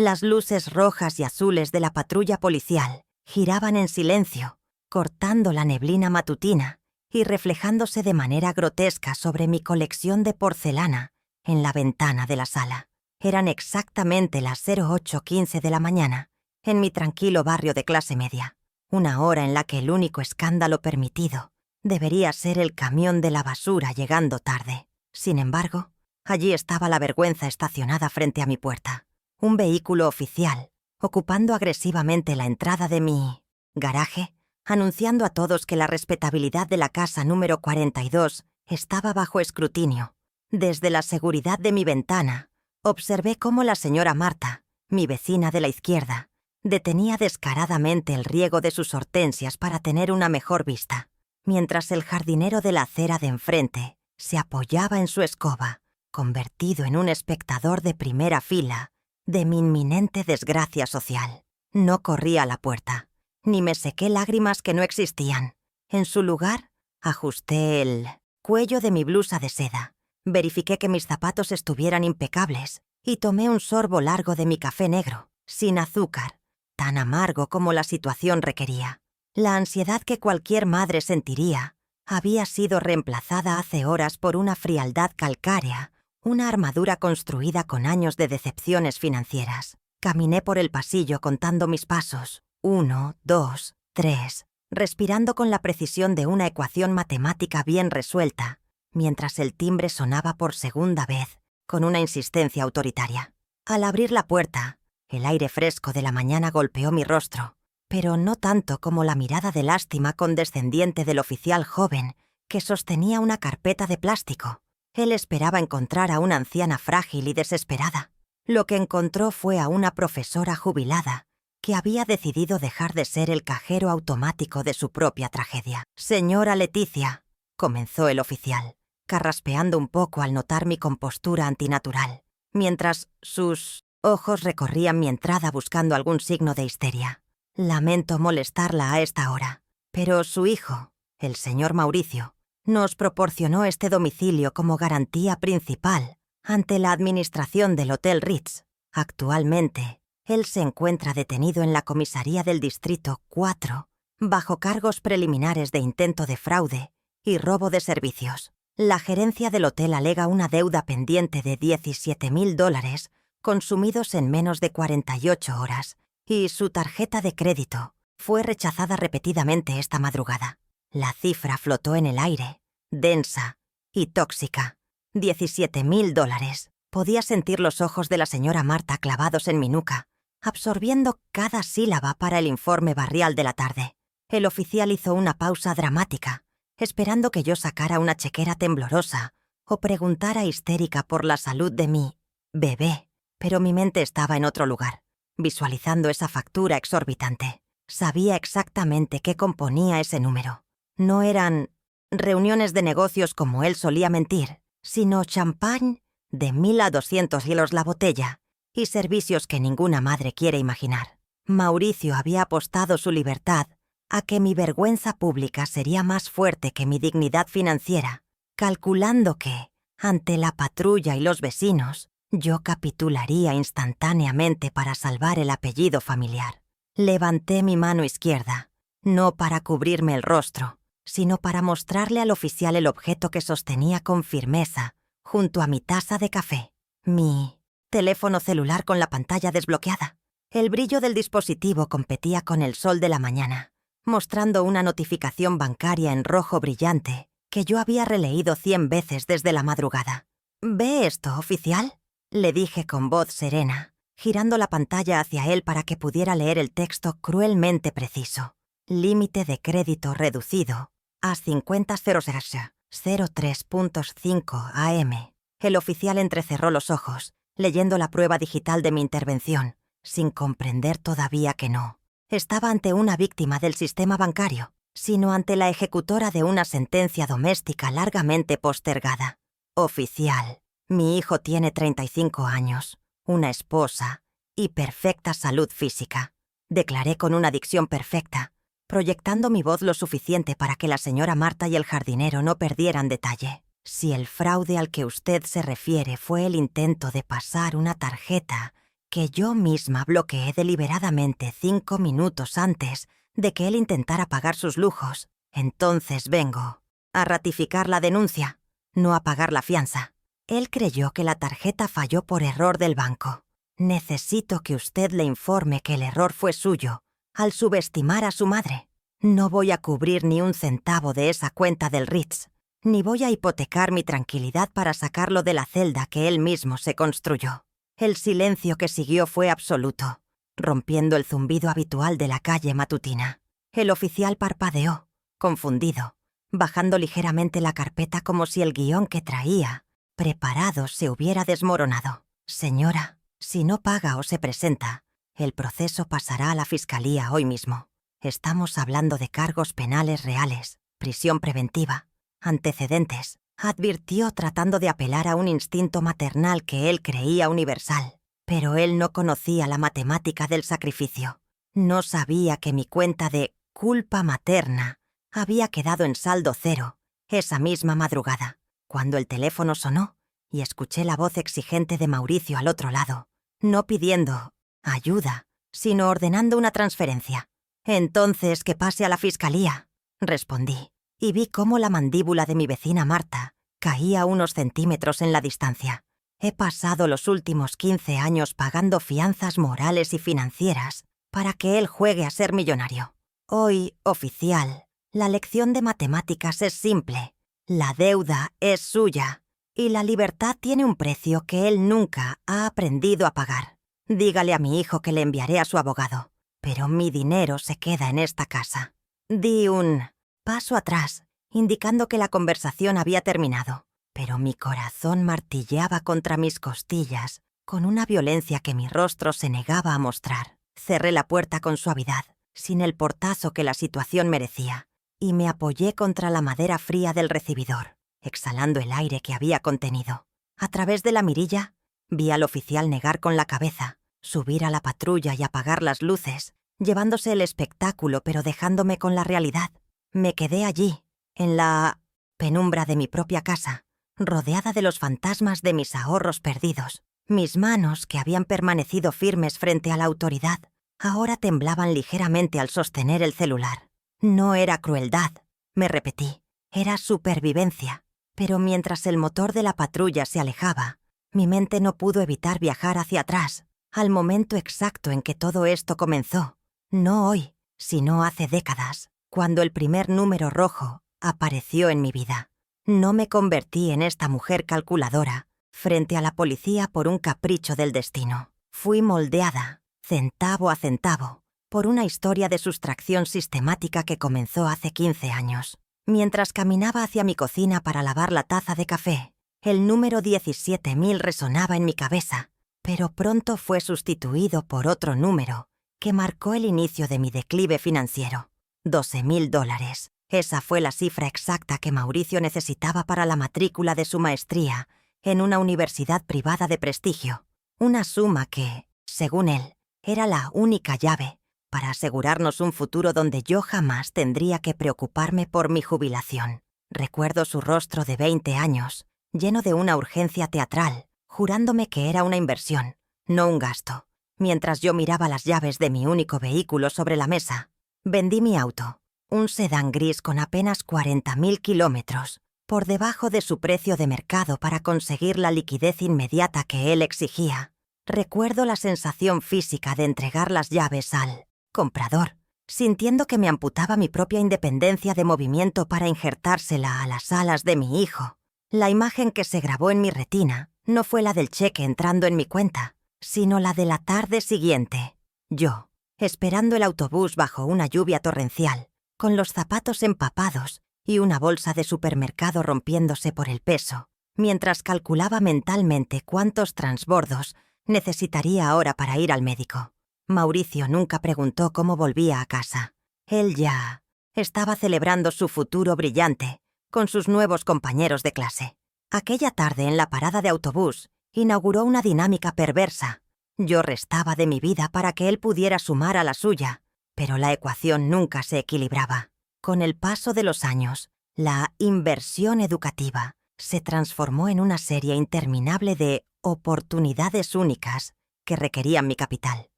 Las luces rojas y azules de la patrulla policial giraban en silencio, cortando la neblina matutina y reflejándose de manera grotesca sobre mi colección de porcelana en la ventana de la sala. Eran exactamente las 08:15 de la mañana, en mi tranquilo barrio de clase media, una hora en la que el único escándalo permitido debería ser el camión de la basura llegando tarde. Sin embargo, allí estaba la vergüenza estacionada frente a mi puerta. Un vehículo oficial, ocupando agresivamente la entrada de mi garaje, anunciando a todos que la respetabilidad de la casa número 42 estaba bajo escrutinio. Desde la seguridad de mi ventana, observé cómo la señora Marta, mi vecina de la izquierda, detenía descaradamente el riego de sus hortensias para tener una mejor vista, mientras el jardinero de la acera de enfrente se apoyaba en su escoba, convertido en un espectador de primera fila de mi inminente desgracia social. No corrí a la puerta, ni me sequé lágrimas que no existían. En su lugar, ajusté el cuello de mi blusa de seda, verifiqué que mis zapatos estuvieran impecables y tomé un sorbo largo de mi café negro, sin azúcar, tan amargo como la situación requería. La ansiedad que cualquier madre sentiría había sido reemplazada hace horas por una frialdad calcárea, una armadura construida con años de decepciones financieras. Caminé por el pasillo contando mis pasos, 1, 2, 3, respirando con la precisión de una ecuación matemática bien resuelta, mientras el timbre sonaba por segunda vez, con una insistencia autoritaria. Al abrir la puerta, el aire fresco de la mañana golpeó mi rostro, pero no tanto como la mirada de lástima condescendiente del oficial joven que sostenía una carpeta de plástico. Él esperaba encontrar a una anciana frágil y desesperada. Lo que encontró fue a una profesora jubilada que había decidido dejar de ser el cajero automático de su propia tragedia. «Señora Leticia», comenzó el oficial, carraspeando un poco al notar mi compostura antinatural, mientras sus ojos recorrían mi entrada buscando algún signo de histeria. «Lamento molestarla a esta hora, pero su hijo, el señor Mauricio, nos proporcionó este domicilio como garantía principal ante la administración del Hotel Ritz. Actualmente, él se encuentra detenido en la comisaría del Distrito 4 bajo cargos preliminares de intento de fraude y robo de servicios. La gerencia del hotel alega una deuda pendiente de $17,000 consumidos en menos de 48 horas y su tarjeta de crédito fue rechazada repetidamente esta madrugada. La cifra flotó en el aire, densa y tóxica. $17,000. Podía sentir los ojos de la señora Marta clavados en mi nuca, absorbiendo cada sílaba para el informe barrial de la tarde. El oficial hizo una pausa dramática, esperando que yo sacara una chequera temblorosa o preguntara histérica por la salud de mi bebé, pero mi mente estaba en otro lugar, visualizando esa factura exorbitante. Sabía exactamente qué componía ese número. No eran reuniones de negocios como él solía mentir, sino champán de 1.000 a 200 hilos la botella y servicios que ninguna madre quiere imaginar. Mauricio había apostado su libertad a que mi vergüenza pública sería más fuerte que mi dignidad financiera, calculando que, ante la patrulla y los vecinos, yo capitularía instantáneamente para salvar el apellido familiar. Levanté mi mano izquierda, no para cubrirme el rostro, sino para mostrarle al oficial el objeto que sostenía con firmeza junto a mi taza de café. Mi teléfono celular con la pantalla desbloqueada. El brillo del dispositivo competía con el sol de la mañana, mostrando una notificación bancaria en rojo brillante que yo había releído 100 veces desde la madrugada. «¿Ve esto, oficial?», le dije con voz serena, girando la pantalla hacia él para que pudiera leer el texto cruelmente preciso. Límite de crédito reducido a 50.0003.5 am. El oficial entrecerró los ojos, leyendo la prueba digital de mi intervención, sin comprender todavía que no estaba ante una víctima del sistema bancario, sino ante la ejecutora de una sentencia doméstica largamente postergada. «Oficial, mi hijo tiene 35 años, una esposa y perfecta salud física», declaré con una dicción perfecta, proyectando mi voz lo suficiente para que la señora Marta y el jardinero no perdieran detalle. «Si el fraude al que usted se refiere fue el intento de pasar una tarjeta que yo misma bloqueé deliberadamente 5 minutos antes de que él intentara pagar sus lujos. Entonces vengo a ratificar la denuncia, no a pagar la fianza. Él creyó que la tarjeta falló por error del banco. Necesito que usted le informe que el error fue suyo al subestimar a su madre. No voy a cubrir ni un centavo de esa cuenta del Ritz, ni voy a hipotecar mi tranquilidad para sacarlo de la celda que él mismo se construyó. El silencio que siguió fue absoluto, rompiendo el zumbido habitual de la calle matutina. El oficial parpadeó, confundido, bajando ligeramente la carpeta como si el guión que traía preparado se hubiera desmoronado. Señora, si no paga o se presenta, el proceso pasará a la fiscalía hoy mismo. Estamos hablando de cargos penales reales, prisión preventiva, antecedentes, advirtió tratando de apelar a un instinto maternal que él creía universal. Pero él no conocía la matemática del sacrificio. No sabía que mi cuenta de culpa materna había quedado en saldo cero esa misma madrugada, cuando el teléfono sonó y escuché la voz exigente de Mauricio al otro lado, no pidiendo ayuda, sino ordenando una transferencia. «Entonces, que pase a la fiscalía», respondí, y vi cómo la mandíbula de mi vecina Marta caía unos centímetros en la distancia. He pasado los últimos 15 años pagando fianzas morales y financieras para que él juegue a ser millonario. Hoy, oficial, la lección de matemáticas es simple. La deuda es suya y la libertad tiene un precio que él nunca ha aprendido a pagar. Dígale a mi hijo que le enviaré a su abogado, pero mi dinero se queda en esta casa. Di un paso atrás, indicando que la conversación había terminado, pero mi corazón martilleaba contra mis costillas con una violencia que mi rostro se negaba a mostrar. Cerré la puerta con suavidad, sin el portazo que la situación merecía, y me apoyé contra la madera fría del recibidor, exhalando el aire que había contenido. A través de la mirilla, vi al oficial negar con la cabeza, subir a la patrulla y apagar las luces, llevándose el espectáculo pero dejándome con la realidad. Me quedé allí, en la penumbra de mi propia casa, rodeada de los fantasmas de mis ahorros perdidos. Mis manos, que habían permanecido firmes frente a la autoridad, ahora temblaban ligeramente al sostener el celular. No era crueldad, me repetí, era supervivencia. Pero mientras el motor de la patrulla se alejaba, mi mente no pudo evitar viajar hacia atrás, al momento exacto en que todo esto comenzó. No hoy, sino hace décadas, cuando el primer número rojo apareció en mi vida. No me convertí en esta mujer calculadora frente a la policía por un capricho del destino. Fui moldeada, centavo a centavo, por una historia de sustracción sistemática que comenzó hace 15 años. Mientras caminaba hacia mi cocina para lavar la taza de café, el número 17.000 resonaba en mi cabeza, pero pronto fue sustituido por otro número que marcó el inicio de mi declive financiero. $12.000. Esa fue la cifra exacta que Mauricio necesitaba para la matrícula de su maestría en una universidad privada de prestigio. Una suma que, según él, era la única llave para asegurarnos un futuro donde yo jamás tendría que preocuparme por mi jubilación. Recuerdo su rostro de 20 años, lleno de una urgencia teatral, jurándome que era una inversión, no un gasto. Mientras yo miraba las llaves de mi único vehículo sobre la mesa, vendí mi auto, un sedán gris con apenas 40.000 kilómetros, por debajo de su precio de mercado para conseguir la liquidez inmediata que él exigía. Recuerdo la sensación física de entregar las llaves al comprador, sintiendo que me amputaba mi propia independencia de movimiento para injertársela a las alas de mi hijo. La imagen que se grabó en mi retina no fue la del cheque entrando en mi cuenta, sino la de la tarde siguiente. Yo, esperando el autobús bajo una lluvia torrencial, con los zapatos empapados y una bolsa de supermercado rompiéndose por el peso, mientras calculaba mentalmente cuántos transbordos necesitaría ahora para ir al médico. Mauricio nunca preguntó cómo volvía a casa. Él ya estaba celebrando su futuro brillante con sus nuevos compañeros de clase. Aquella tarde en la parada de autobús inauguró una dinámica perversa. Yo restaba de mi vida para que él pudiera sumar a la suya, pero la ecuación nunca se equilibraba. Con el paso de los años, la inversión educativa se transformó en una serie interminable de oportunidades únicas que requerían mi capital.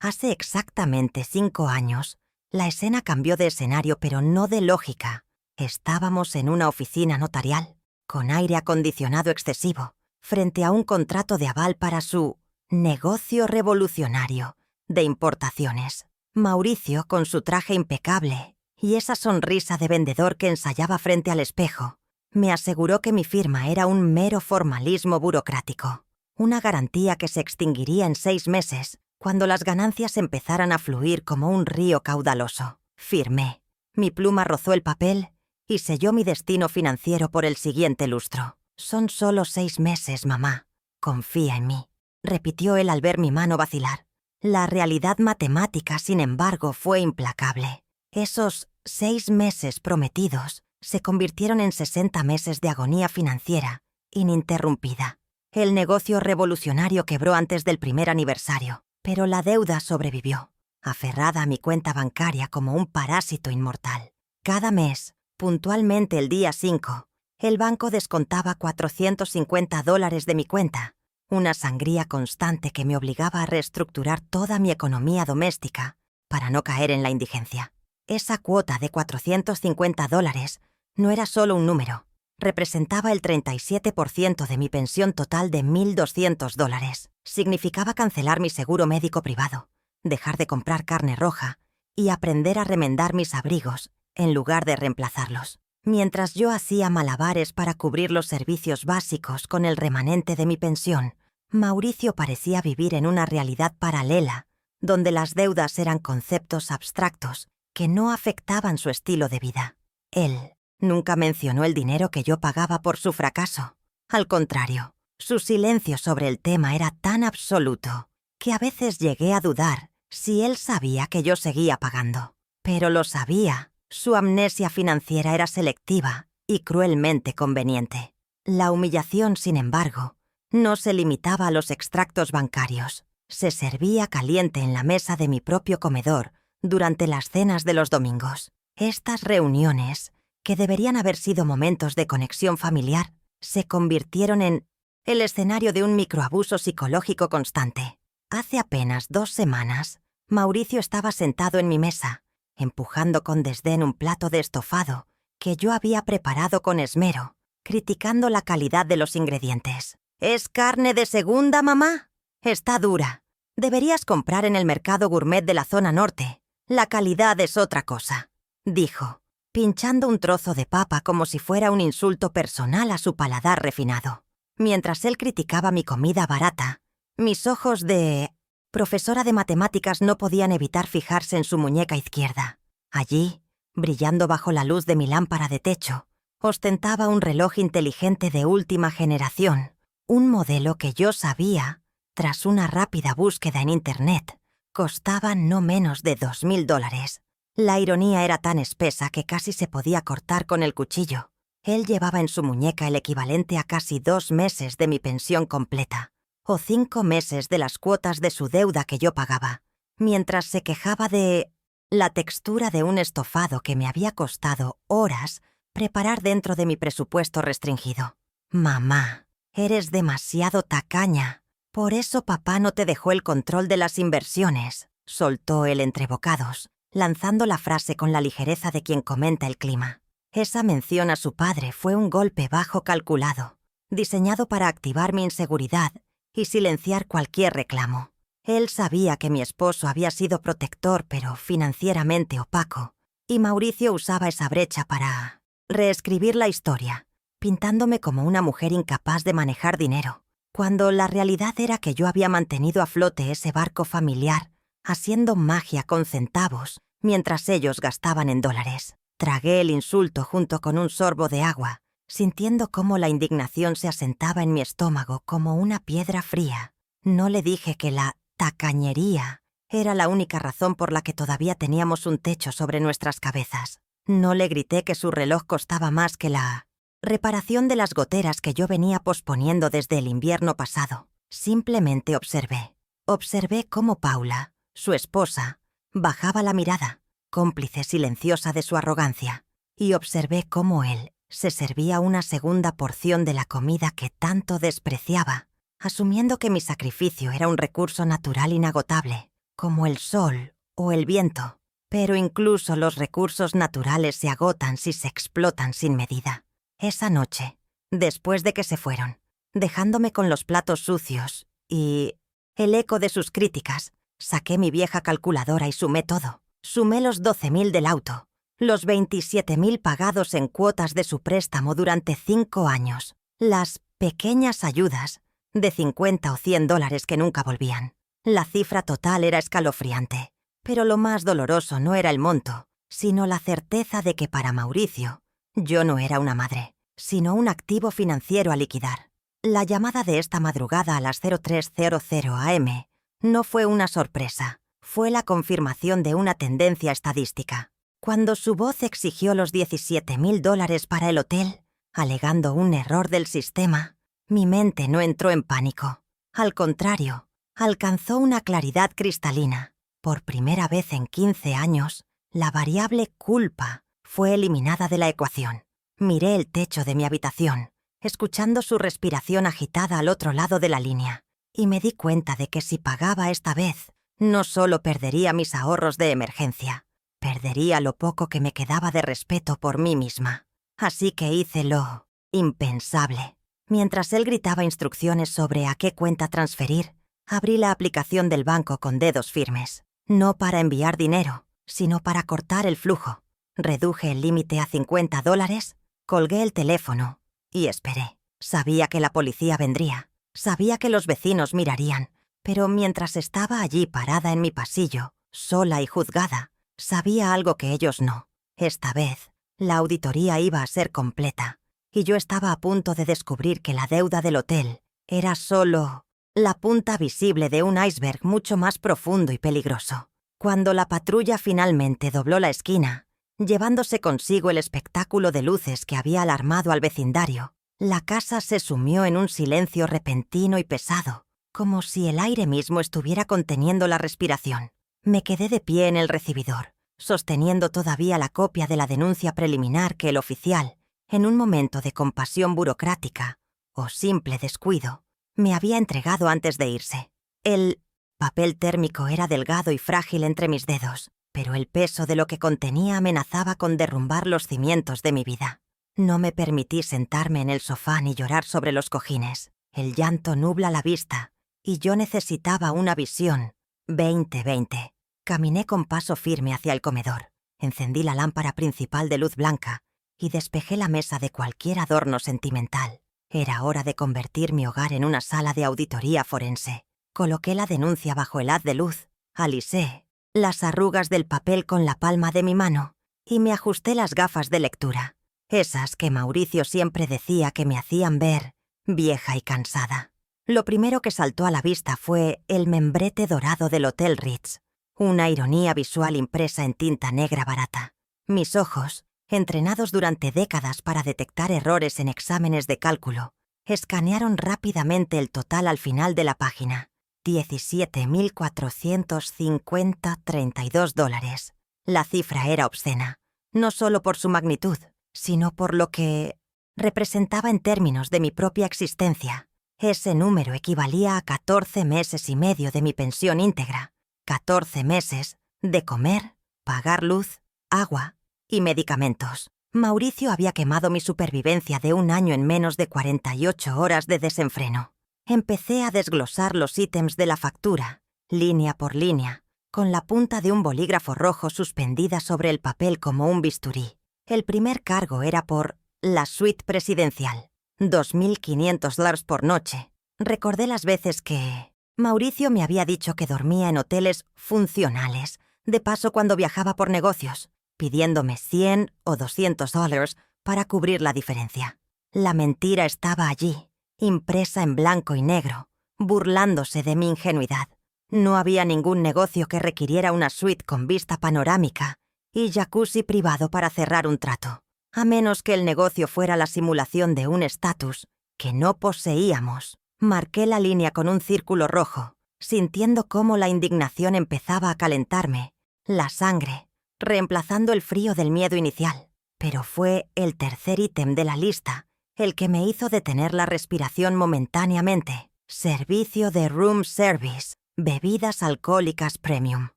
Hace exactamente 5 años, la escena cambió de escenario, pero no de lógica. Estábamos en una oficina notarial, con aire acondicionado excesivo, frente a un contrato de aval para su negocio revolucionario de importaciones. Mauricio, con su traje impecable y esa sonrisa de vendedor que ensayaba frente al espejo, me aseguró que mi firma era un mero formalismo burocrático, una garantía que se extinguiría en 6 meses, cuando las ganancias empezaran a fluir como un río caudaloso. Firmé. Mi pluma rozó el papel y selló mi destino financiero por el siguiente lustro. «Son solo 6 meses, mamá. Confía en mí», repitió él al ver mi mano vacilar. La realidad matemática, sin embargo, fue implacable. Esos 6 meses prometidos se convirtieron en 60 meses de agonía financiera ininterrumpida. El negocio revolucionario quebró antes del primer aniversario, pero la deuda sobrevivió, aferrada a mi cuenta bancaria como un parásito inmortal. Cada mes, puntualmente el día 5, el banco descontaba $450 de mi cuenta, una sangría constante que me obligaba a reestructurar toda mi economía doméstica para no caer en la indigencia. Esa cuota de $450 no era solo un número, representaba el 37% de mi pensión total de $1,200. Significaba cancelar mi seguro médico privado, dejar de comprar carne roja y aprender a remendar mis abrigos en lugar de reemplazarlos. Mientras yo hacía malabares para cubrir los servicios básicos con el remanente de mi pensión, Mauricio parecía vivir en una realidad paralela, donde las deudas eran conceptos abstractos que no afectaban su estilo de vida. Él nunca mencionó el dinero que yo pagaba por su fracaso. Al contrario, su silencio sobre el tema era tan absoluto que a veces llegué a dudar si él sabía que yo seguía pagando. Pero lo sabía. Su amnesia financiera era selectiva y cruelmente conveniente. La humillación, sin embargo, no se limitaba a los extractos bancarios. Se servía caliente en la mesa de mi propio comedor durante las cenas de los domingos. Estas reuniones, que deberían haber sido momentos de conexión familiar, se convirtieron en el escenario de un microabuso psicológico constante. Hace apenas 2 semanas, Mauricio estaba sentado en mi mesa, empujando con desdén un plato de estofado que yo había preparado con esmero, criticando la calidad de los ingredientes. «¿Es carne de segunda, mamá? Está dura. Deberías comprar en el mercado gourmet de la zona norte. La calidad es otra cosa», dijo, pinchando un trozo de papa como si fuera un insulto personal a su paladar refinado. Mientras él criticaba mi comida barata, mis ojos de profesora de matemáticas no podían evitar fijarse en su muñeca izquierda. Allí, brillando bajo la luz de mi lámpara de techo, ostentaba un reloj inteligente de última generación, un modelo que yo sabía, tras una rápida búsqueda en Internet, costaba no menos de $2,000. La ironía era tan espesa que casi se podía cortar con el cuchillo. Él llevaba en su muñeca el equivalente a casi 2 meses de mi pensión completa, o 5 meses de las cuotas de su deuda que yo pagaba, mientras se quejaba de la textura de un estofado que me había costado horas preparar dentro de mi presupuesto restringido. «Mamá, eres demasiado tacaña. Por eso papá no te dejó el control de las inversiones», soltó él entre bocados, lanzando la frase con la ligereza de quien comenta el clima. Esa mención a su padre fue un golpe bajo calculado, diseñado para activar mi inseguridad y silenciar cualquier reclamo. Él sabía que mi esposo había sido protector pero financieramente opaco, y Mauricio usaba esa brecha para reescribir la historia, pintándome como una mujer incapaz de manejar dinero, cuando la realidad era que yo había mantenido a flote ese barco familiar, haciendo magia con centavos mientras ellos gastaban en dólares. Tragué el insulto junto con un sorbo de agua, sintiendo cómo la indignación se asentaba en mi estómago como una piedra fría. No le dije que la tacañería era la única razón por la que todavía teníamos un techo sobre nuestras cabezas. No le grité que su reloj costaba más que la reparación de las goteras que yo venía posponiendo desde el invierno pasado. Simplemente observé. Observé cómo Paula, su esposa, bajaba la mirada, cómplice silenciosa de su arrogancia, y observé cómo él se servía una segunda porción de la comida que tanto despreciaba, asumiendo que mi sacrificio era un recurso natural inagotable, como el sol o el viento. Pero incluso los recursos naturales se agotan si se explotan sin medida. Esa noche, después de que se fueron, dejándome con los platos sucios y el eco de sus críticas, saqué mi vieja calculadora y sumé todo. Sumé los 12.000 del auto, los 27.000 pagados en cuotas de su préstamo durante 5 años, las pequeñas ayudas de 50 o 100 dólares que nunca volvían. La cifra total era escalofriante, pero lo más doloroso no era el monto, sino la certeza de que para Mauricio yo no era una madre, sino un activo financiero a liquidar. La llamada de esta madrugada a las 03:00 am no fue una sorpresa, fue la confirmación de una tendencia estadística. Cuando su voz exigió los 17.000 dólares para el hotel, alegando un error del sistema, mi mente no entró en pánico. Al contrario, alcanzó una claridad cristalina. Por primera vez en 15 años, la variable culpa fue eliminada de la ecuación. Miré el techo de mi habitación, escuchando su respiración agitada al otro lado de la línea, y me di cuenta de que si pagaba esta vez, no solo perdería mis ahorros de emergencia, perdería lo poco que me quedaba de respeto por mí misma. Así que hice lo impensable. Mientras él gritaba instrucciones sobre a qué cuenta transferir, abrí la aplicación del banco con dedos firmes. No para enviar dinero, sino para cortar el flujo. Reduje el límite a 50 dólares, colgué el teléfono y esperé. Sabía que la policía vendría, sabía que los vecinos mirarían, pero mientras estaba allí parada en mi pasillo, sola y juzgada, sabía algo que ellos no. Esta vez, la auditoría iba a ser completa, y yo estaba a punto de descubrir que la deuda del hotel era solo la punta visible de un iceberg mucho más profundo y peligroso. Cuando la patrulla finalmente dobló la esquina, llevándose consigo el espectáculo de luces que había alarmado al vecindario, la casa se sumió en un silencio repentino y pesado, como si el aire mismo estuviera conteniendo la respiración. Me quedé de pie en el recibidor, sosteniendo todavía la copia de la denuncia preliminar que el oficial, en un momento de compasión burocrática o simple descuido, me había entregado antes de irse. El papel térmico era delgado y frágil entre mis dedos, pero el peso de lo que contenía amenazaba con derrumbar los cimientos de mi vida. No me permití sentarme en el sofá ni llorar sobre los cojines. El llanto nubla la vista, y yo necesitaba una visión 20/20. Caminé con paso firme hacia el comedor, encendí la lámpara principal de luz blanca y despejé la mesa de cualquier adorno sentimental. Era hora de convertir mi hogar en una sala de auditoría forense. Coloqué la denuncia bajo el haz de luz, alisé las arrugas del papel con la palma de mi mano y me ajusté las gafas de lectura, esas que Mauricio siempre decía que me hacían ver vieja y cansada. Lo primero que saltó a la vista fue el membrete dorado del Hotel Ritz, una ironía visual impresa en tinta negra barata. Mis ojos, entrenados durante décadas para detectar errores en exámenes de cálculo, escanearon rápidamente el total al final de la página. 17.450,32 dólares. La cifra era obscena, no solo por su magnitud, sino por lo que representaba en términos de mi propia existencia. Ese número equivalía a 14 meses y medio de mi pensión íntegra, 14 meses de comer, pagar luz, agua y medicamentos. Mauricio había quemado mi supervivencia de un año en menos de 48 horas de desenfreno. Empecé a desglosar los ítems de la factura, línea por línea, con la punta de un bolígrafo rojo suspendida sobre el papel como un bisturí. El primer cargo era por la suite presidencial, $2.500 por noche. Recordé las veces que Mauricio me había dicho que dormía en hoteles funcionales, de paso cuando viajaba por negocios, pidiéndome $100 o $200 para cubrir la diferencia. La mentira estaba allí, impresa en blanco y negro, burlándose de mi ingenuidad. No había ningún negocio que requiriera una suite con vista panorámica y jacuzzi privado para cerrar un trato, a menos que el negocio fuera la simulación de un estatus que no poseíamos. Marqué la línea con un círculo rojo, sintiendo cómo la indignación empezaba a calentarme, la sangre, reemplazando el frío del miedo inicial. Pero fue el tercer ítem de la lista el que me hizo detener la respiración momentáneamente. Servicio de room service, bebidas alcohólicas premium.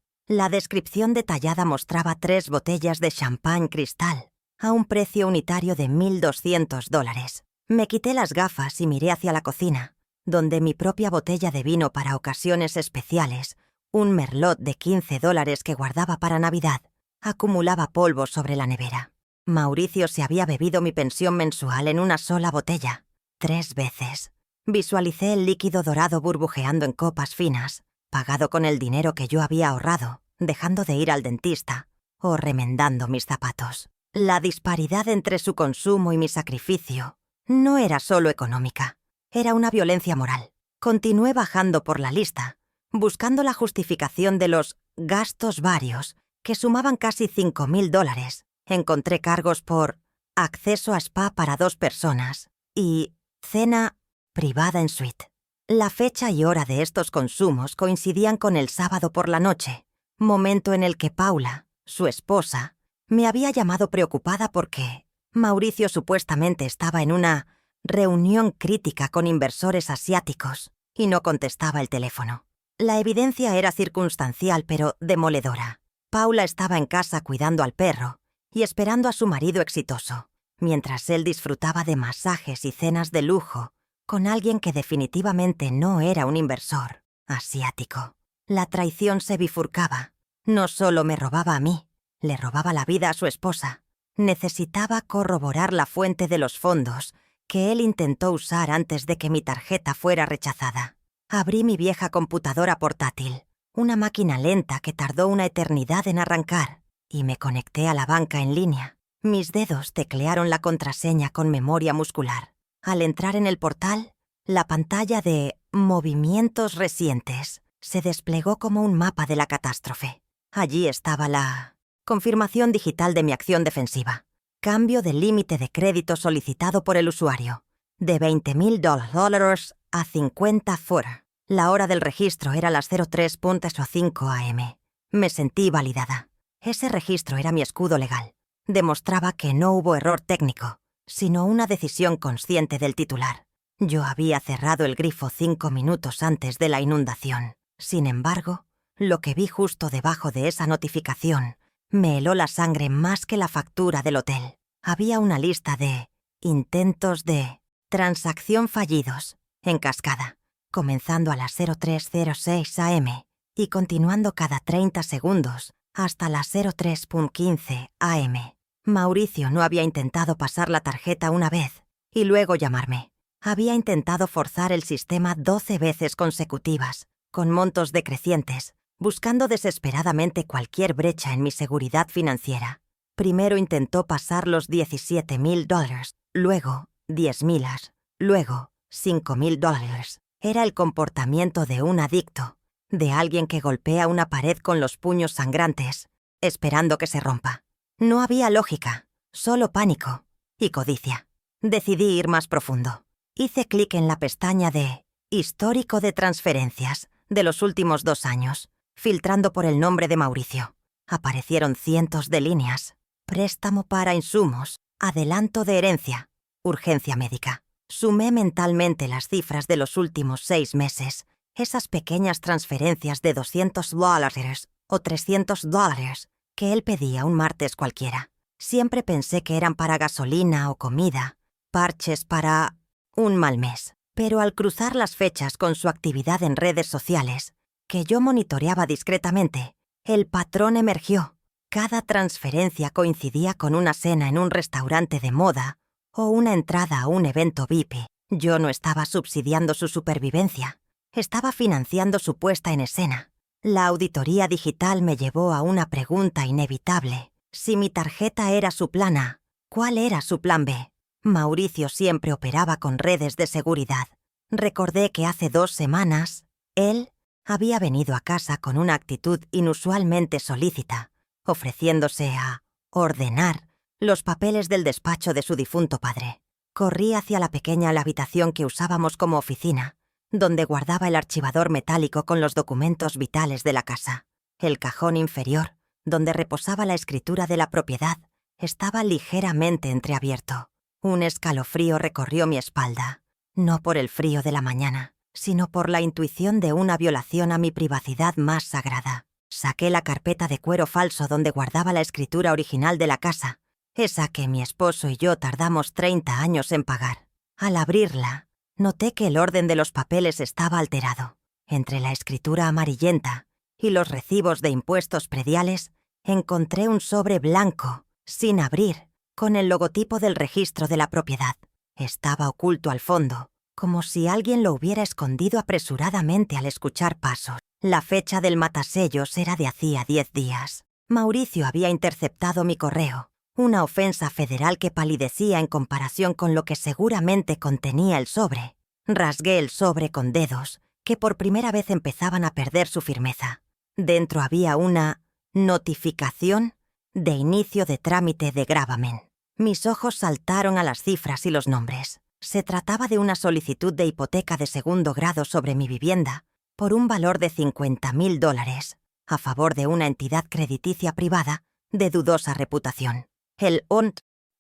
La descripción detallada mostraba 3 botellas de champán cristal, a un precio unitario de $1,200. Me quité las gafas y miré hacia la cocina, donde mi propia botella de vino para ocasiones especiales, un merlot de $15 que guardaba para Navidad, acumulaba polvo sobre la nevera. Mauricio se había bebido mi pensión mensual en una sola botella, 3 veces. Visualicé el líquido dorado burbujeando en copas finas, pagado con el dinero que yo había ahorrado, dejando de ir al dentista o remendando mis zapatos. La disparidad entre su consumo y mi sacrificio no era solo económica, era una violencia moral. Continué bajando por la lista, buscando la justificación de los gastos varios, que sumaban casi $5,000. Encontré cargos por acceso a spa para 2 personas y cena privada en suite. La fecha y hora de estos consumos coincidían con el sábado por la noche, momento en el que Paula, su esposa, me había llamado preocupada porque Mauricio supuestamente estaba en una reunión crítica con inversores asiáticos y no contestaba el teléfono. La evidencia era circunstancial pero demoledora. Paula estaba en casa cuidando al perro y esperando a su marido exitoso, mientras él disfrutaba de masajes y cenas de lujo con alguien que definitivamente no era un inversor asiático. La traición se bifurcaba. No solo me robaba a mí, le robaba la vida a su esposa. Necesitaba corroborar la fuente de los fondos que él intentó usar antes de que mi tarjeta fuera rechazada. Abrí mi vieja computadora portátil, una máquina lenta que tardó una eternidad en arrancar, y me conecté a la banca en línea. Mis dedos teclearon la contraseña con memoria muscular. Al entrar en el portal, la pantalla de movimientos recientes se desplegó como un mapa de la catástrofe. Allí estaba la confirmación digital de mi acción defensiva. Cambio de límite de crédito solicitado por el usuario, de $20,000 a 50 fuera. La hora del registro era las 03:05 am. Me sentí validada. Ese registro era mi escudo legal. Demostraba que no hubo error técnico, sino una decisión consciente del titular. Yo había cerrado el grifo 5 minutos antes de la inundación. Sin embargo, lo que vi justo debajo de esa notificación me heló la sangre más que la factura del hotel. Había una lista de intentos de transacción fallidos, en cascada, comenzando a las 03:06 am y continuando cada 30 segundos hasta las 03:15 am. Mauricio no había intentado pasar la tarjeta una vez y luego llamarme. Había intentado forzar el sistema 12 veces consecutivas, con montos decrecientes, buscando desesperadamente cualquier brecha en mi seguridad financiera. Primero intentó pasar los $17,000, luego $10,000, luego $5,000. Era el comportamiento de un adicto, de alguien que golpea una pared con los puños sangrantes, esperando que se rompa. No había lógica, solo pánico y codicia. Decidí ir más profundo. Hice clic en la pestaña de Histórico de transferencias de los últimos 2 años, filtrando por el nombre de Mauricio. Aparecieron cientos de líneas. Préstamo para insumos, adelanto de herencia, urgencia médica. Sumé mentalmente las cifras de los últimos 6 meses, esas pequeñas transferencias de $200 o $300 que él pedía un martes cualquiera. Siempre pensé que eran para gasolina o comida, parches para un mal mes. Pero al cruzar las fechas con su actividad en redes sociales, que yo monitoreaba discretamente, el patrón emergió. Cada transferencia coincidía con una cena en un restaurante de moda o una entrada a un evento VIP. Yo no estaba subsidiando su supervivencia, estaba financiando su puesta en escena. La auditoría digital me llevó a una pregunta inevitable. Si mi tarjeta era su plan A, ¿cuál era su plan B? Mauricio siempre operaba con redes de seguridad. Recordé que hace 2 semanas, él había venido a casa con una actitud inusualmente solícita, ofreciéndose a ordenar los papeles del despacho de su difunto padre. Corrí hacia la pequeña habitación que usábamos como oficina, donde guardaba el archivador metálico con los documentos vitales de la casa. El cajón inferior, donde reposaba la escritura de la propiedad, estaba ligeramente entreabierto. Un escalofrío recorrió mi espalda, no por el frío de la mañana, sino por la intuición de una violación a mi privacidad más sagrada. Saqué la carpeta de cuero falso donde guardaba la escritura original de la casa, esa que mi esposo y yo tardamos 30 años en pagar. Al abrirla, noté que el orden de los papeles estaba alterado. Entre la escritura amarillenta y los recibos de impuestos prediales, encontré un sobre blanco, sin abrir, con el logotipo del registro de la propiedad. Estaba oculto al fondo, como si alguien lo hubiera escondido apresuradamente al escuchar pasos. La fecha del matasellos era de hacía 10 días. Mauricio había interceptado mi correo, una ofensa federal que palidecía en comparación con lo que seguramente contenía el sobre. Rasgué el sobre con dedos, que por primera vez empezaban a perder su firmeza. Dentro había una notificación de inicio de trámite de gravamen. Mis ojos saltaron a las cifras y los nombres. Se trataba de una solicitud de hipoteca de segundo grado sobre mi vivienda por un valor de $50,000 a favor de una entidad crediticia privada de dudosa reputación. El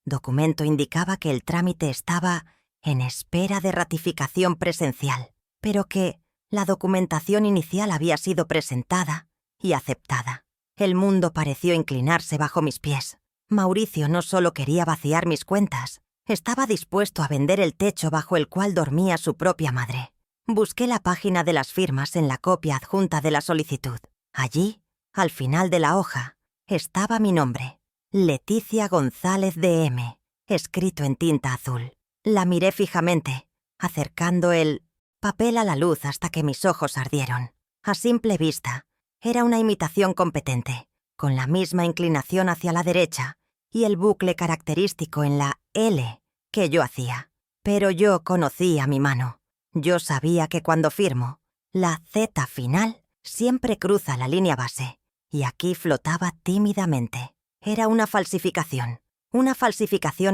documento indicaba que el trámite estaba en espera de ratificación presencial, pero que la documentación inicial había sido presentada y aceptada. El mundo pareció inclinarse bajo mis pies. Mauricio no solo quería vaciar mis cuentas, estaba dispuesto a vender el techo bajo el cual dormía su propia madre. Busqué la página de las firmas en la copia adjunta de la solicitud. Allí, al final de la hoja, estaba mi nombre, Leticia González DM, escrito en tinta azul. La miré fijamente, acercando el papel a la luz hasta que mis ojos ardieron. A simple vista, era una imitación competente, con la misma inclinación hacia la derecha y el bucle característico en la L que yo hacía. Pero yo conocía mi mano. Yo sabía que cuando firmo, la Z final siempre cruza la línea base, y aquí flotaba tímidamente. Era una falsificación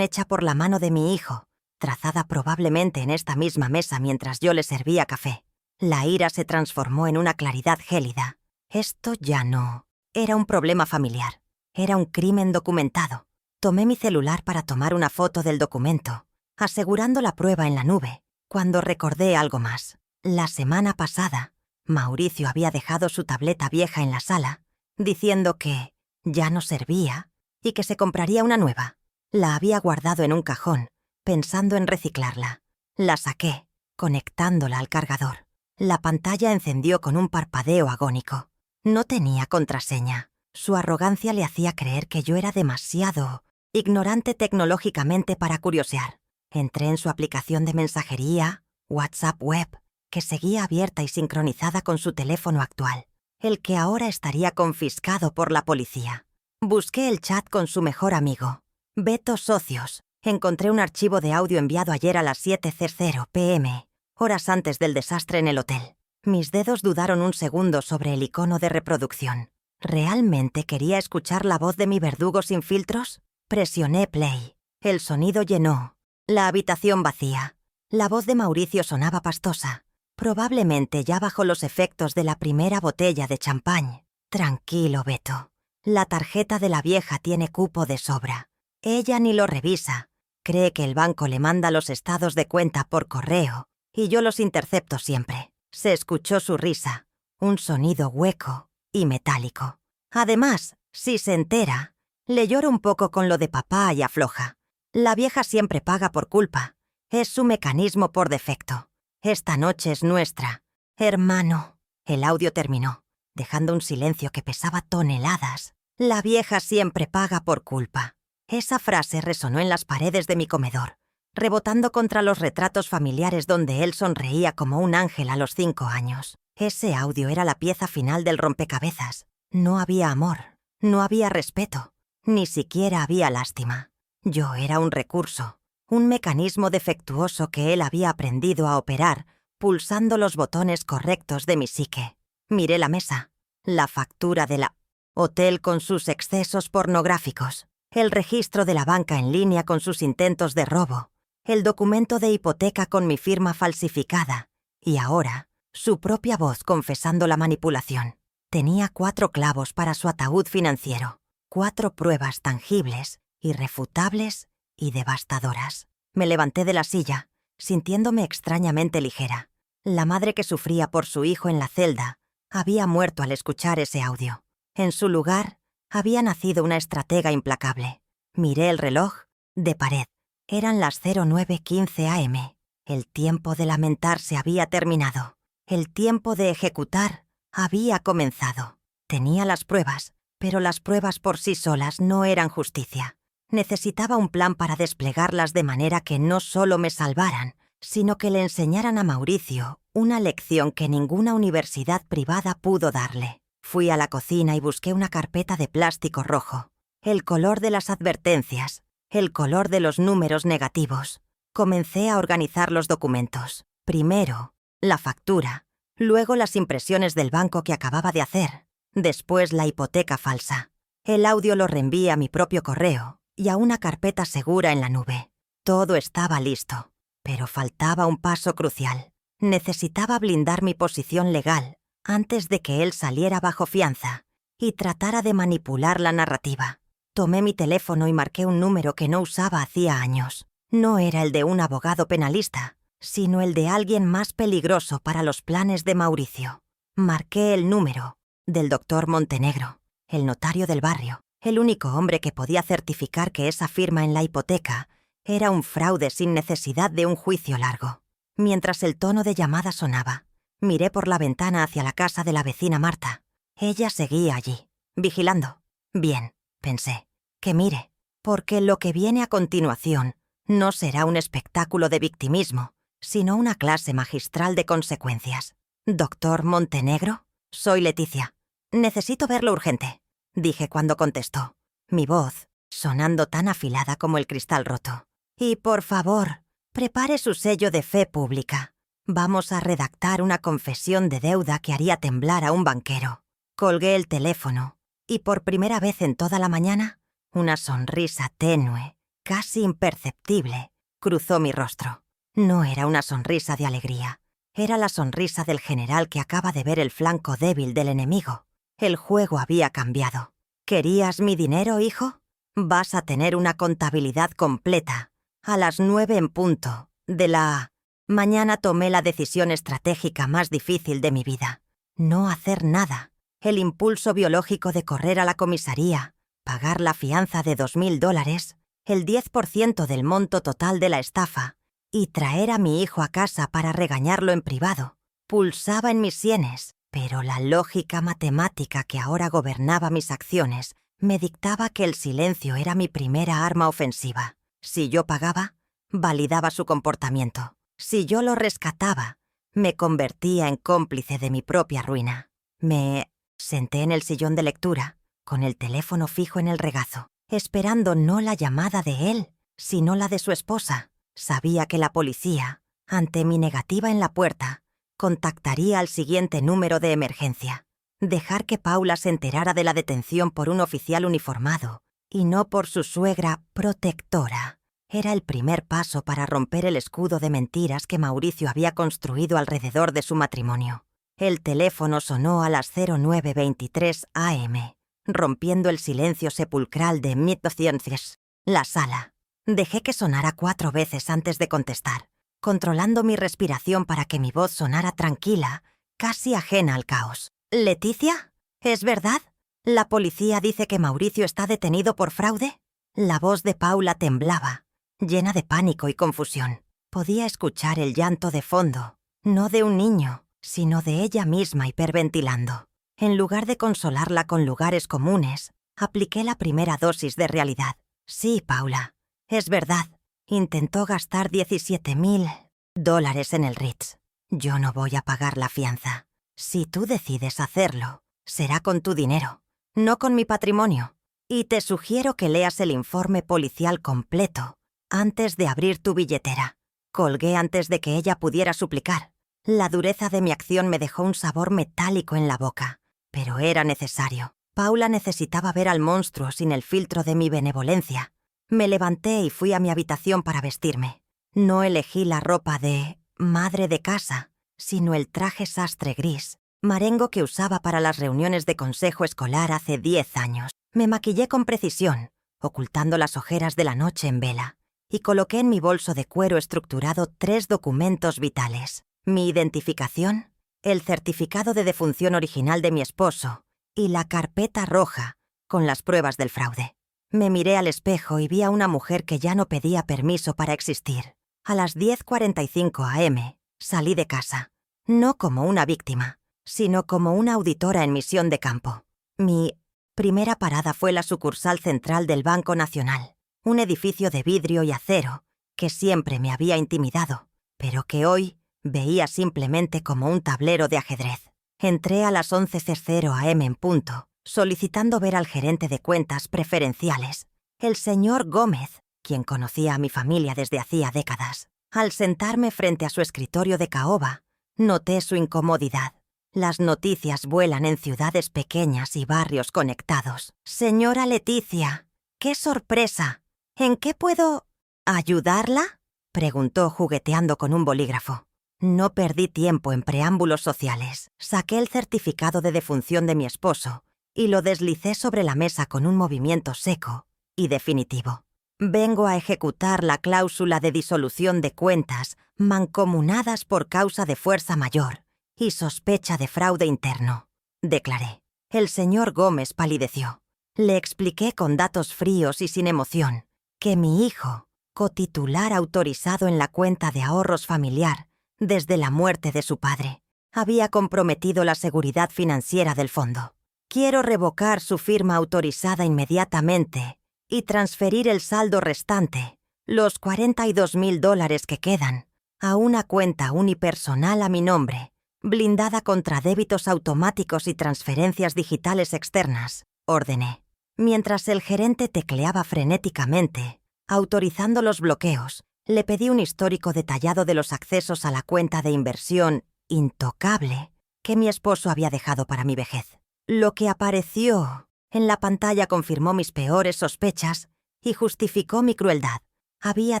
hecha por la mano de mi hijo, trazada probablemente en esta misma mesa mientras yo le servía café. La ira se transformó en una claridad gélida. Esto ya no era un problema familiar, era un crimen documentado. Tomé mi celular para tomar una foto del documento, asegurando la prueba en la nube, cuando recordé algo más. La semana pasada, Mauricio había dejado su tableta vieja en la sala, diciendo que ya no servía y que se compraría una nueva. La había guardado en un cajón, pensando en reciclarla. La saqué, conectándola al cargador. La pantalla encendió con un parpadeo agónico. No tenía contraseña. Su arrogancia le hacía creer que yo era demasiado ignorante tecnológicamente para curiosear. Entré en su aplicación de mensajería, WhatsApp Web, que seguía abierta y sincronizada con su teléfono actual, el que ahora estaría confiscado por la policía. Busqué el chat con su mejor amigo, Beto Socios. Encontré un archivo de audio enviado ayer a las 7:00 p.m., horas antes del desastre en el hotel. Mis dedos dudaron un segundo sobre el icono de reproducción. ¿Realmente quería escuchar la voz de mi verdugo sin filtros? Presioné play. El sonido llenó la habitación vacía. La voz de Mauricio sonaba pastosa, probablemente ya bajo los efectos de la primera botella de champán. Tranquilo, Beto. La tarjeta de la vieja tiene cupo de sobra. Ella ni lo revisa. Cree que el banco le manda los estados de cuenta por correo y yo los intercepto siempre. Se escuchó su risa, un sonido hueco y metálico. Además, si se entera, le lloro un poco con lo de papá y afloja. La vieja siempre paga por culpa. Es su mecanismo por defecto. Esta noche es nuestra. Hermano. El audio terminó, dejando un silencio que pesaba toneladas. La vieja siempre paga por culpa. Esa frase resonó en las paredes de mi comedor, rebotando contra los retratos familiares donde él sonreía como un ángel a los 5 años. Ese audio era la pieza final del rompecabezas. No había amor, no había respeto, ni siquiera había lástima. Yo era un recurso, un mecanismo defectuoso que él había aprendido a operar pulsando los botones correctos de mi psique. Miré la mesa, la factura de la hotel con sus excesos pornográficos, el registro de la banca en línea con sus intentos de robo, el documento de hipoteca con mi firma falsificada y ahora su propia voz confesando la manipulación. Tenía 4 clavos para su ataúd financiero, 4 pruebas tangibles, irrefutables y devastadoras. Me levanté de la silla, sintiéndome extrañamente ligera. La madre que sufría por su hijo en la celda había muerto al escuchar ese audio. En su lugar, había nacido una estratega implacable. Miré el reloj de pared. Eran las 09:15 am. El tiempo de lamentarse había terminado. El tiempo de ejecutar había comenzado. Tenía las pruebas, pero las pruebas por sí solas no eran justicia. Necesitaba un plan para desplegarlas de manera que no solo me salvaran, sino que le enseñaran a Mauricio una lección que ninguna universidad privada pudo darle. Fui a la cocina y busqué una carpeta de plástico rojo. El color de las advertencias, el color de los números negativos. Comencé a organizar los documentos. Primero, la factura, luego las impresiones del banco que acababa de hacer, después la hipoteca falsa. El audio lo reenvié a mi propio correo y a una carpeta segura en la nube. Todo estaba listo, pero faltaba un paso crucial. Necesitaba blindar mi posición legal antes de que él saliera bajo fianza y tratara de manipular la narrativa. Tomé mi teléfono y marqué un número que no usaba hacía años. No era el de un abogado penalista, sino el de alguien más peligroso para los planes de Mauricio. Marqué el número del doctor Montenegro, el notario del barrio, el único hombre que podía certificar que esa firma en la hipoteca era un fraude sin necesidad de un juicio largo. Mientras el tono de llamada sonaba, miré por la ventana hacia la casa de la vecina Marta. Ella seguía allí, vigilando. Bien, pensé, que mire, porque lo que viene a continuación no será un espectáculo de victimismo, sino una clase magistral de consecuencias. ¿Doctor Montenegro? Soy Leticia. Necesito verlo urgente, dije cuando contestó, mi voz sonando tan afilada como el cristal roto. Y por favor, prepare su sello de fe pública. Vamos a redactar una confesión de deuda que haría temblar a un banquero. Colgué el teléfono y por primera vez en toda la mañana, una sonrisa tenue, casi imperceptible, cruzó mi rostro. No era una sonrisa de alegría. Era la sonrisa del general que acaba de ver el flanco débil del enemigo. El juego había cambiado. ¿Querías mi dinero, hijo? Vas a tener una contabilidad completa. A las 9 en punto de la... Mañana tomé la decisión estratégica más difícil de mi vida. No hacer nada. El impulso biológico de correr a la comisaría, pagar la fianza de $2.000, el 10% del monto total de la estafa, y traer a mi hijo a casa para regañarlo en privado. Pulsaba en mis sienes, pero la lógica matemática que ahora gobernaba mis acciones me dictaba que el silencio era mi primera arma ofensiva. Si yo pagaba, validaba su comportamiento. Si yo lo rescataba, me convertía en cómplice de mi propia ruina. Me senté en el sillón de lectura, con el teléfono fijo en el regazo, esperando no la llamada de él, sino la de su esposa. Sabía que la policía, ante mi negativa en la puerta, contactaría al siguiente número de emergencia. Dejar que Paula se enterara de la detención por un oficial uniformado y no por su suegra protectora era el primer paso para romper el escudo de mentiras que Mauricio había construido alrededor de su matrimonio. El teléfono sonó a las 09:23 am, rompiendo el silencio sepulcral de 1200. La sala. Dejé que sonara 4 veces antes de contestar, controlando mi respiración para que mi voz sonara tranquila, casi ajena al caos. ¿Leticia? ¿Es verdad? ¿La policía dice que Mauricio está detenido por fraude? La voz de Paula temblaba, llena de pánico y confusión. Podía escuchar el llanto de fondo, no de un niño, sino de ella misma hiperventilando. En lugar de consolarla con lugares comunes, apliqué la primera dosis de realidad. Sí, Paula, es verdad. Intentó gastar $17.000 en el Ritz. Yo no voy a pagar la fianza. Si tú decides hacerlo, será con tu dinero, no con mi patrimonio. Y te sugiero que leas el informe policial completo antes de abrir tu billetera. Colgué antes de que ella pudiera suplicar. La dureza de mi acción me dejó un sabor metálico en la boca, pero era necesario. Paula necesitaba ver al monstruo sin el filtro de mi benevolencia. Me levanté y fui a mi habitación para vestirme. No elegí la ropa de madre de casa, sino el traje sastre gris, marengo que usaba para las reuniones de consejo escolar hace 10 años. Me maquillé con precisión, ocultando las ojeras de la noche en vela, y coloqué en mi bolso de cuero estructurado 3 documentos vitales. mi identificación, el certificado de defunción original de mi esposo y la carpeta roja con las pruebas del fraude. Me miré al espejo y vi a una mujer que ya no pedía permiso para existir. A las 10:45 am, salí de casa, no como una víctima, sino como una auditora en misión de campo. Mi primera parada fue la sucursal central del Banco Nacional, un edificio de vidrio y acero que siempre me había intimidado, pero que hoy veía simplemente como un tablero de ajedrez. Entré a las 11:00 am en punto, solicitando ver al gerente de cuentas preferenciales, el señor Gómez, quien conocía a mi familia desde hacía décadas. Al sentarme frente a su escritorio de caoba, noté su incomodidad. Las noticias vuelan en ciudades pequeñas y barrios conectados. Señora Leticia, ¡qué sorpresa! ¿En qué puedo ayudarla?, preguntó jugueteando con un bolígrafo. No perdí tiempo en preámbulos sociales. Saqué el certificado de defunción de mi esposo y lo deslicé sobre la mesa con un movimiento seco y definitivo. Vengo a ejecutar la cláusula de disolución de cuentas mancomunadas por causa de fuerza mayor y sospecha de fraude interno, declaré. El señor Gómez palideció. Le expliqué con datos fríos y sin emoción que mi hijo, cotitular autorizado en la cuenta de ahorros familiar desde la muerte de su padre, había comprometido la seguridad financiera del fondo. Quiero revocar su firma autorizada inmediatamente y transferir el saldo restante, los $42,000 que quedan, a una cuenta unipersonal a mi nombre, blindada contra débitos automáticos y transferencias digitales externas, ordené. Mientras el gerente tecleaba frenéticamente, autorizando los bloqueos, le pedí un histórico detallado de los accesos a la cuenta de inversión intocable que mi esposo había dejado para mi vejez. Lo que apareció en la pantalla confirmó mis peores sospechas y justificó mi crueldad. Había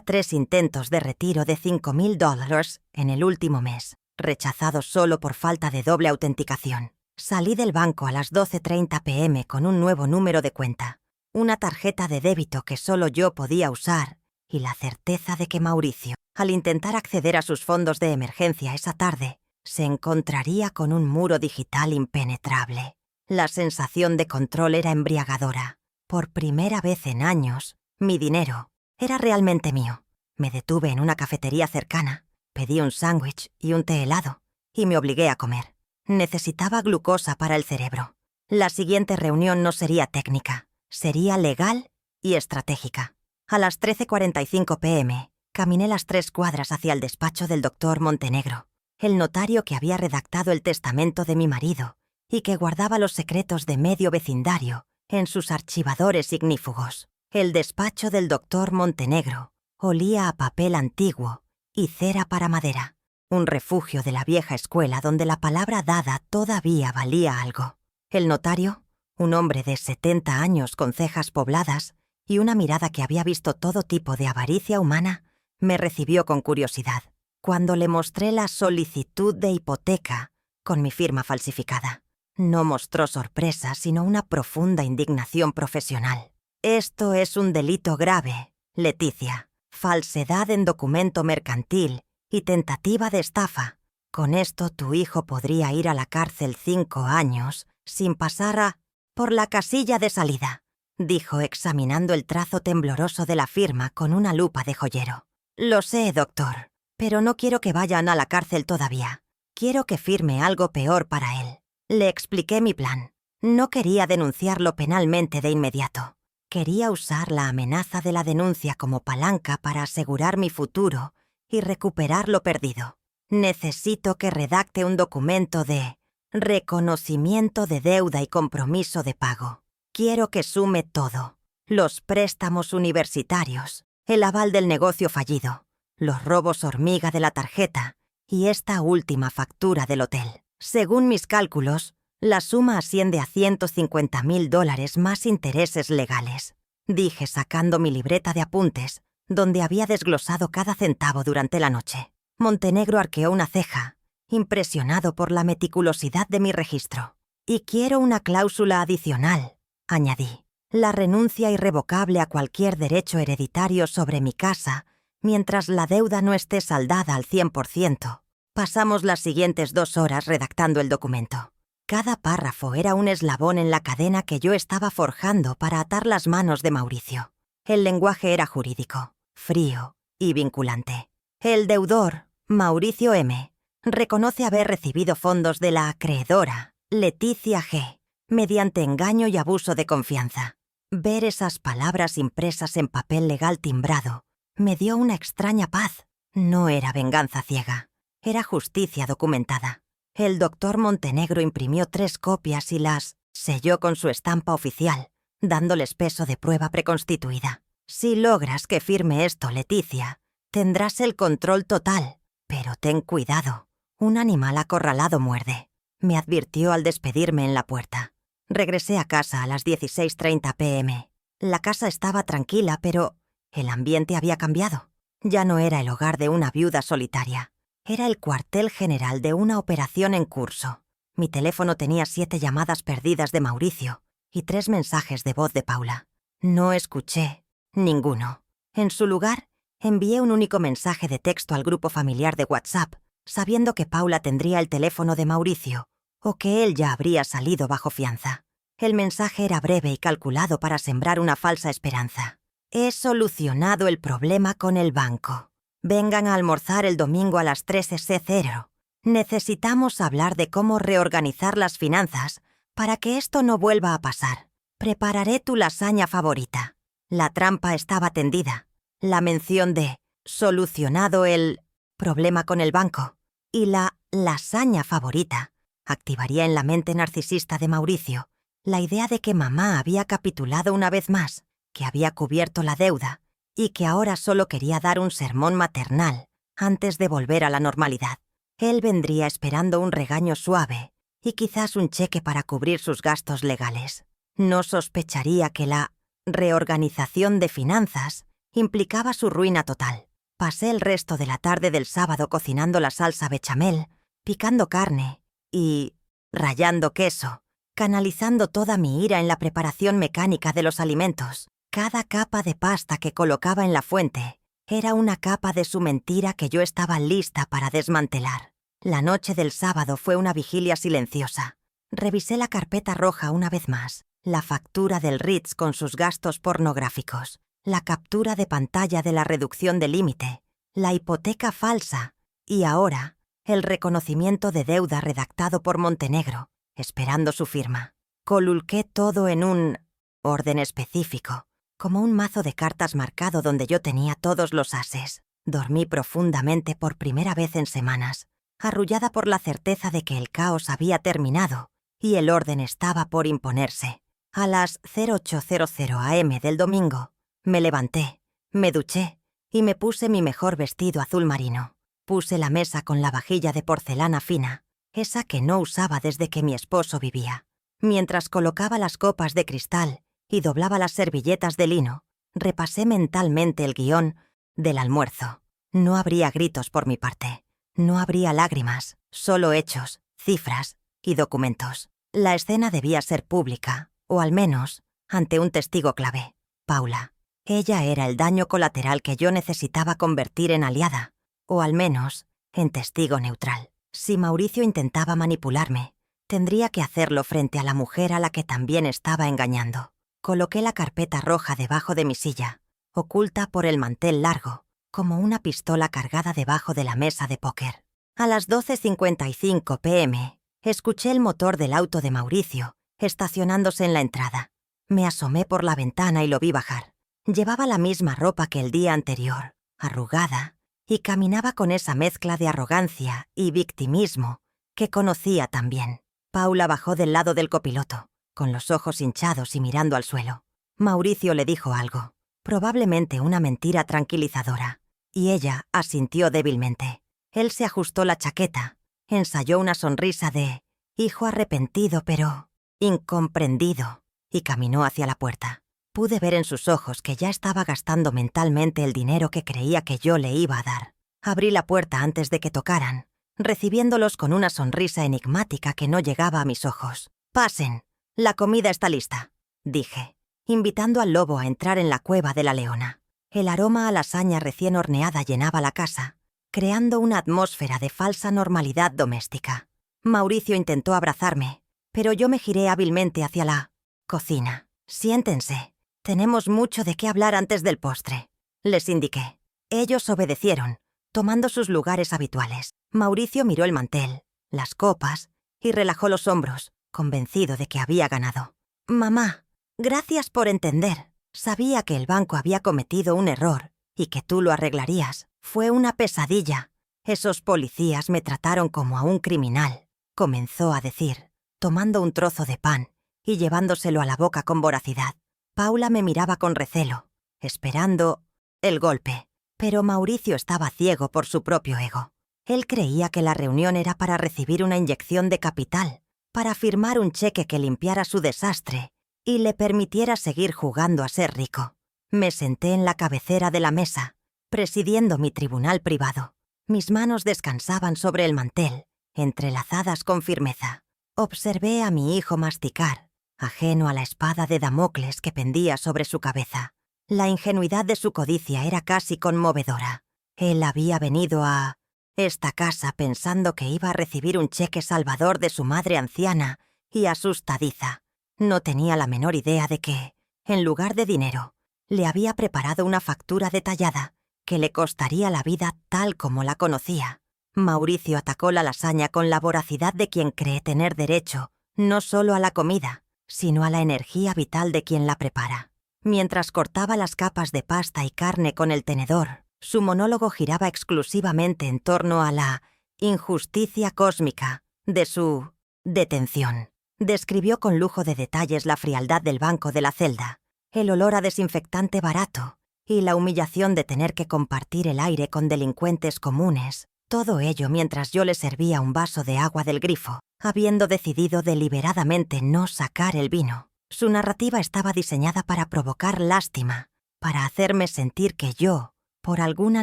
3 intentos de retiro de $5,000 en el último mes, rechazados solo por falta de doble autenticación. Salí del banco a las 12:30 p.m. con un nuevo número de cuenta, una tarjeta de débito que solo yo podía usar y la certeza de que Mauricio, al intentar acceder a sus fondos de emergencia esa tarde, se encontraría con un muro digital impenetrable. La sensación de control era embriagadora. Por primera vez en años, mi dinero era realmente mío. Me detuve en una cafetería cercana, pedí un sándwich y un té helado y me obligué a comer. Necesitaba glucosa para el cerebro. La siguiente reunión no sería técnica, sería legal y estratégica. A las 13:45 p.m., caminé las 3 cuadras hacia el despacho del doctor Montenegro, el notario que había redactado el testamento de mi marido y que guardaba los secretos de medio vecindario en sus archivadores ignífugos. El despacho del doctor Montenegro olía a papel antiguo y cera para madera, un refugio de la vieja escuela donde la palabra dada todavía valía algo. El notario, un hombre de 70 años con cejas pobladas y una mirada que había visto todo tipo de avaricia humana, me recibió con curiosidad. Cuando le mostré la solicitud de hipoteca con mi firma falsificada, no mostró sorpresa, sino una profunda indignación profesional. Esto es un delito grave, Leticia. Falsedad en documento mercantil y tentativa de estafa. Con esto tu hijo podría ir a la cárcel 5 años sin pasar por la casilla de salida, dijo examinando el trazo tembloroso de la firma con una lupa de joyero. Lo sé, doctor, pero no quiero que vayan a la cárcel todavía. Quiero que firme algo peor para él. Le expliqué mi plan. No quería denunciarlo penalmente de inmediato. Quería usar la amenaza de la denuncia como palanca para asegurar mi futuro y recuperar lo perdido. Necesito que redacte un documento de reconocimiento de deuda y compromiso de pago. Quiero que sume todo: los préstamos universitarios, el aval del negocio fallido, los robos hormiga de la tarjeta y esta última factura del hotel. Según mis cálculos, la suma asciende a $150,000 más intereses legales, dije sacando mi libreta de apuntes, donde había desglosado cada centavo durante la noche. Montenegro arqueó una ceja, impresionado por la meticulosidad de mi registro. Y quiero una cláusula adicional, añadí: la renuncia irrevocable a cualquier derecho hereditario sobre mi casa mientras la deuda no esté saldada al 100%. Pasamos las siguientes 2 horas redactando el documento. Cada párrafo era un eslabón en la cadena que yo estaba forjando para atar las manos de Mauricio. El lenguaje era jurídico, frío y vinculante. El deudor, Mauricio M., reconoce haber recibido fondos de la acreedora, Leticia G., mediante engaño y abuso de confianza. Ver esas palabras impresas en papel legal timbrado me dio una extraña paz. No era venganza ciega, era justicia documentada. El doctor Montenegro imprimió 3 copias y las selló con su estampa oficial, dándoles peso de prueba preconstituida. Si logras que firme esto, Leticia, tendrás el control total, pero ten cuidado. Un animal acorralado muerde, me advirtió al despedirme en la puerta. Regresé a casa a las 16:30 p.m. La casa estaba tranquila, pero el ambiente había cambiado. Ya no era el hogar de una viuda solitaria. Era el cuartel general de una operación en curso. Mi teléfono tenía 7 llamadas perdidas de Mauricio y 3 mensajes de voz de Paula. No escuché ninguno. En su lugar, envié un único mensaje de texto al grupo familiar de WhatsApp, sabiendo que Paula tendría el teléfono de Mauricio o que él ya habría salido bajo fianza. El mensaje era breve y calculado para sembrar una falsa esperanza. He solucionado el problema con el banco. Vengan a almorzar el domingo a las 13:00. Necesitamos hablar de cómo reorganizar las finanzas para que esto no vuelva a pasar. Prepararé tu lasaña favorita. La trampa estaba tendida. La mención de solucionado el problema con el banco y la lasaña favorita activaría en la mente narcisista de Mauricio la idea de que mamá había capitulado una vez más, que había cubierto la deuda y que ahora solo quería dar un sermón maternal antes de volver a la normalidad. Él vendría esperando un regaño suave y quizás un cheque para cubrir sus gastos legales. No sospecharía que la reorganización de finanzas implicaba su ruina total. Pasé el resto de la tarde del sábado cocinando la salsa bechamel, picando carne y rallando queso, canalizando toda mi ira en la preparación mecánica de los alimentos. Cada capa de pasta que colocaba en la fuente era una capa de su mentira que yo estaba lista para desmantelar. La noche del sábado fue una vigilia silenciosa. Revisé la carpeta roja una vez más, la factura del Ritz con sus gastos pornográficos, la captura de pantalla de la reducción de límite, la hipoteca falsa y ahora el reconocimiento de deuda redactado por Montenegro, esperando su firma. Colulqué todo en un orden específico, como un mazo de cartas marcado donde yo tenía todos los ases. Dormí profundamente por primera vez en semanas, arrullada por la certeza de que el caos había terminado y el orden estaba por imponerse. A las 08:00 am del domingo, me levanté, me duché y me puse mi mejor vestido azul marino. Puse la mesa con la vajilla de porcelana fina, esa que no usaba desde que mi esposo vivía. Mientras colocaba las copas de cristal y doblaba las servilletas de lino, repasé mentalmente el guión del almuerzo. No habría gritos por mi parte, no habría lágrimas, solo hechos, cifras y documentos. La escena debía ser pública, o al menos ante un testigo clave, Paula. Ella era el daño colateral que yo necesitaba convertir en aliada, o al menos en testigo neutral. Si Mauricio intentaba manipularme, tendría que hacerlo frente a la mujer a la que también estaba engañando. Coloqué la carpeta roja debajo de mi silla, oculta por el mantel largo, como una pistola cargada debajo de la mesa de póker. A las 12:55 p.m., escuché el motor del auto de Mauricio, estacionándose en la entrada. Me asomé por la ventana y lo vi bajar. Llevaba la misma ropa que el día anterior, arrugada, y caminaba con esa mezcla de arrogancia y victimismo que conocía tan bien. Paula bajó del lado del copiloto, con los ojos hinchados y mirando al suelo. Mauricio le dijo algo, probablemente una mentira tranquilizadora, y ella asintió débilmente. Él se ajustó la chaqueta, ensayó una sonrisa de hijo arrepentido pero incomprendido, y caminó hacia la puerta. Pude ver en sus ojos que ya estaba gastando mentalmente el dinero que creía que yo le iba a dar. Abrí la puerta antes de que tocaran, recibiéndolos con una sonrisa enigmática que no llegaba a mis ojos. «Pasen, la comida está lista», dije, invitando al lobo a entrar en la cueva de la leona. El aroma a lasaña recién horneada llenaba la casa, creando una atmósfera de falsa normalidad doméstica. Mauricio intentó abrazarme, pero yo me giré hábilmente hacia la cocina. «Siéntense. Tenemos mucho de qué hablar antes del postre», les indiqué. Ellos obedecieron, tomando sus lugares habituales. Mauricio miró el mantel, las copas, y relajó los hombros, convencido de que había ganado. «Mamá, gracias por entender. Sabía que el banco había cometido un error y que tú lo arreglarías. Fue una pesadilla. Esos policías me trataron como a un criminal», comenzó a decir, tomando un trozo de pan y llevándoselo a la boca con voracidad. Paula me miraba con recelo, esperando el golpe, pero Mauricio estaba ciego por su propio ego. Él creía que la reunión era para recibir una inyección de capital, para firmar un cheque que limpiara su desastre y le permitiera seguir jugando a ser rico. Me senté en la cabecera de la mesa, presidiendo mi tribunal privado. Mis manos descansaban sobre el mantel, entrelazadas con firmeza. Observé a mi hijo masticar, ajeno a la espada de Damocles que pendía sobre su cabeza. La ingenuidad de su codicia era casi conmovedora. Él había venido a esta casa pensando que iba a recibir un cheque salvador de su madre anciana y asustadiza. No tenía la menor idea de que, en lugar de dinero, le había preparado una factura detallada que le costaría la vida tal como la conocía. Mauricio atacó la lasaña con la voracidad de quien cree tener derecho no solo a la comida, sino a la energía vital de quien la prepara. Mientras cortaba las capas de pasta y carne con el tenedor, su monólogo giraba exclusivamente en torno a la injusticia cósmica de su detención. Describió con lujo de detalles la frialdad del banco de la celda, el olor a desinfectante barato y la humillación de tener que compartir el aire con delincuentes comunes. Todo ello mientras yo le servía un vaso de agua del grifo, habiendo decidido deliberadamente no sacar el vino. Su narrativa estaba diseñada para provocar lástima, para hacerme sentir que yo, por alguna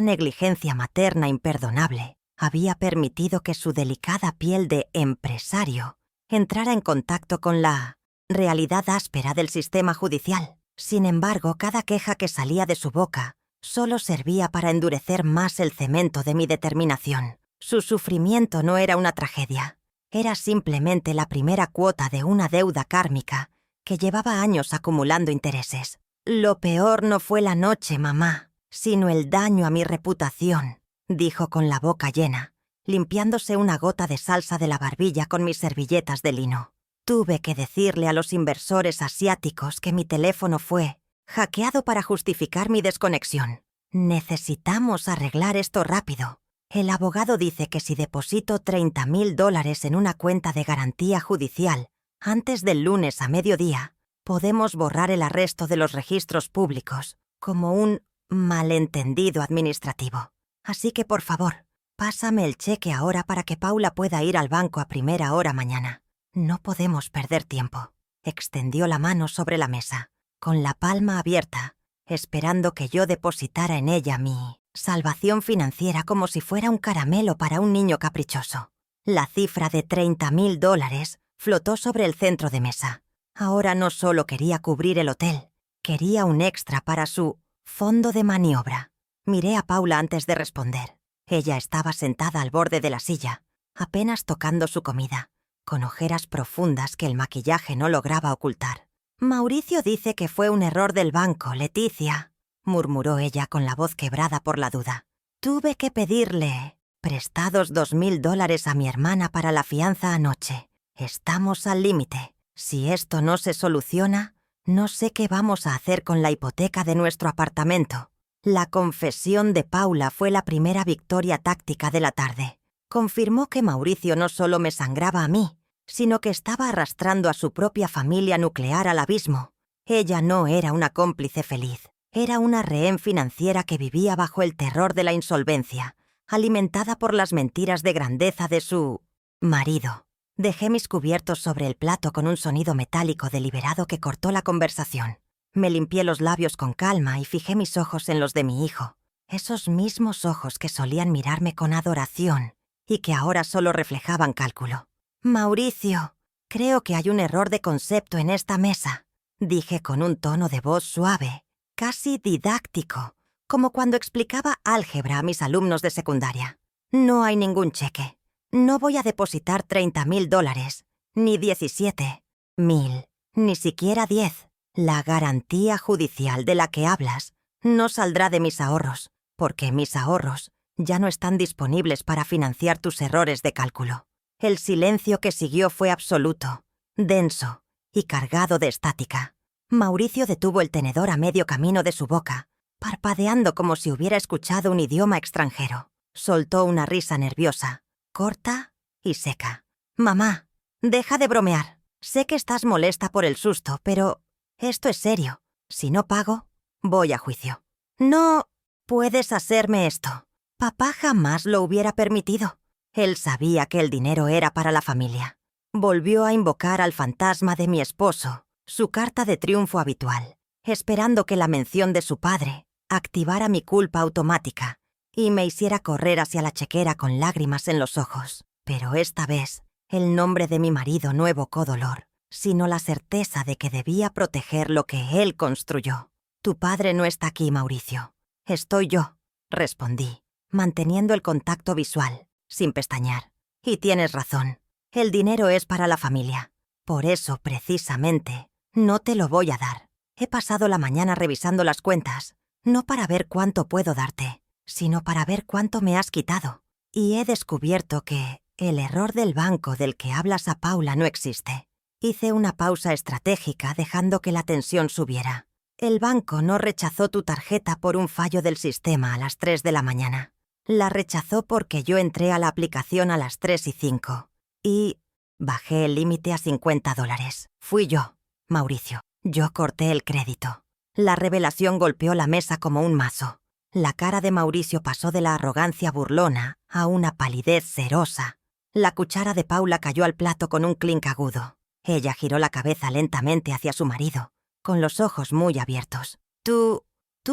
negligencia materna imperdonable, había permitido que su delicada piel de empresario entrara en contacto con la realidad áspera del sistema judicial. Sin embargo, cada queja que salía de su boca solo servía para endurecer más el cemento de mi determinación. Su sufrimiento no era una tragedia, era simplemente la primera cuota de una deuda kármica que llevaba años acumulando intereses. «Lo peor no fue la noche, mamá, sino el daño a mi reputación», dijo con la boca llena, limpiándose una gota de salsa de la barbilla con mis servilletas de lino. «Tuve que decirle a los inversores asiáticos que mi teléfono fue hackeado para justificar mi desconexión. Necesitamos arreglar esto rápido. El abogado dice que si deposito $30,000 en una cuenta de garantía judicial antes del lunes a mediodía, podemos borrar el arresto de los registros públicos como un malentendido administrativo. Así que, por favor, pásame el cheque ahora para que Paula pueda ir al banco a primera hora mañana. No podemos perder tiempo». Extendió la mano sobre la mesa, con la palma abierta, esperando que yo depositara en ella mi salvación financiera como si fuera un caramelo para un niño caprichoso. La cifra de $30,000 flotó sobre el centro de mesa. Ahora no solo quería cubrir el hotel, quería un extra para su fondo de maniobra. Miré a Paula antes de responder. Ella estaba sentada al borde de la silla, apenas tocando su comida, con ojeras profundas que el maquillaje no lograba ocultar. «Mauricio dice que fue un error del banco, Leticia», murmuró ella con la voz quebrada por la duda. «Tuve que pedirle prestados $2,000 a mi hermana para la fianza anoche. Estamos al límite. Si esto no se soluciona, no sé qué vamos a hacer con la hipoteca de nuestro apartamento». La confesión de Paula fue la primera victoria táctica de la tarde. Confirmó que Mauricio no solo me sangraba a mí, sino que estaba arrastrando a su propia familia nuclear al abismo. Ella no era una cómplice feliz, era una rehén financiera que vivía bajo el terror de la insolvencia, alimentada por las mentiras de grandeza de su marido. Dejé mis cubiertos sobre el plato con un sonido metálico deliberado que cortó la conversación. Me limpié los labios con calma y fijé mis ojos en los de mi hijo, esos mismos ojos que solían mirarme con adoración y que ahora solo reflejaban cálculo. «Mauricio, creo que hay un error de concepto en esta mesa», dije con un tono de voz suave, casi didáctico, como cuando explicaba álgebra a mis alumnos de secundaria. No hay ningún cheque. No voy a depositar $30,000, ni 17,000, ni siquiera 10. La garantía judicial de la que hablas no saldrá de mis ahorros, porque mis ahorros ya no están disponibles para financiar tus errores de cálculo. El silencio que siguió fue absoluto, denso y cargado de estática. Mauricio detuvo el tenedor a medio camino de su boca, parpadeando como si hubiera escuchado un idioma extranjero. Soltó una risa nerviosa, corta y seca. «Mamá, deja de bromear. Sé que estás molesta por el susto, pero esto es serio. Si no pago, voy a juicio». «No puedes hacerme esto. Papá jamás lo hubiera permitido». Él sabía que el dinero era para la familia. Volvió a invocar al fantasma de mi esposo, su carta de triunfo habitual, esperando que la mención de su padre activara mi culpa automática y me hiciera correr hacia la chequera con lágrimas en los ojos. Pero esta vez, el nombre de mi marido no evocó dolor, sino la certeza de que debía proteger lo que él construyó. «Tu padre no está aquí, Mauricio. Estoy yo», respondí, manteniendo el contacto visual, sin pestañear. «Y tienes razón. El dinero es para la familia. Por eso, precisamente, no te lo voy a dar. He pasado la mañana revisando las cuentas, no para ver cuánto puedo darte, sino para ver cuánto me has quitado. Y he descubierto que el error del banco del que hablas a Paula no existe». Hice una pausa estratégica dejando que la tensión subiera. «El banco no rechazó tu tarjeta por un fallo del sistema a las 3 de la mañana. La rechazó porque yo entré a la aplicación a las 3:05. Y bajé el límite a $50. Fui yo, Mauricio. Yo corté el crédito». La revelación golpeó la mesa como un mazo. La cara de Mauricio pasó de la arrogancia burlona a una palidez cerosa. La cuchara de Paula cayó al plato con un clink agudo. Ella giró la cabeza lentamente hacia su marido, con los ojos muy abiertos. ¿Tú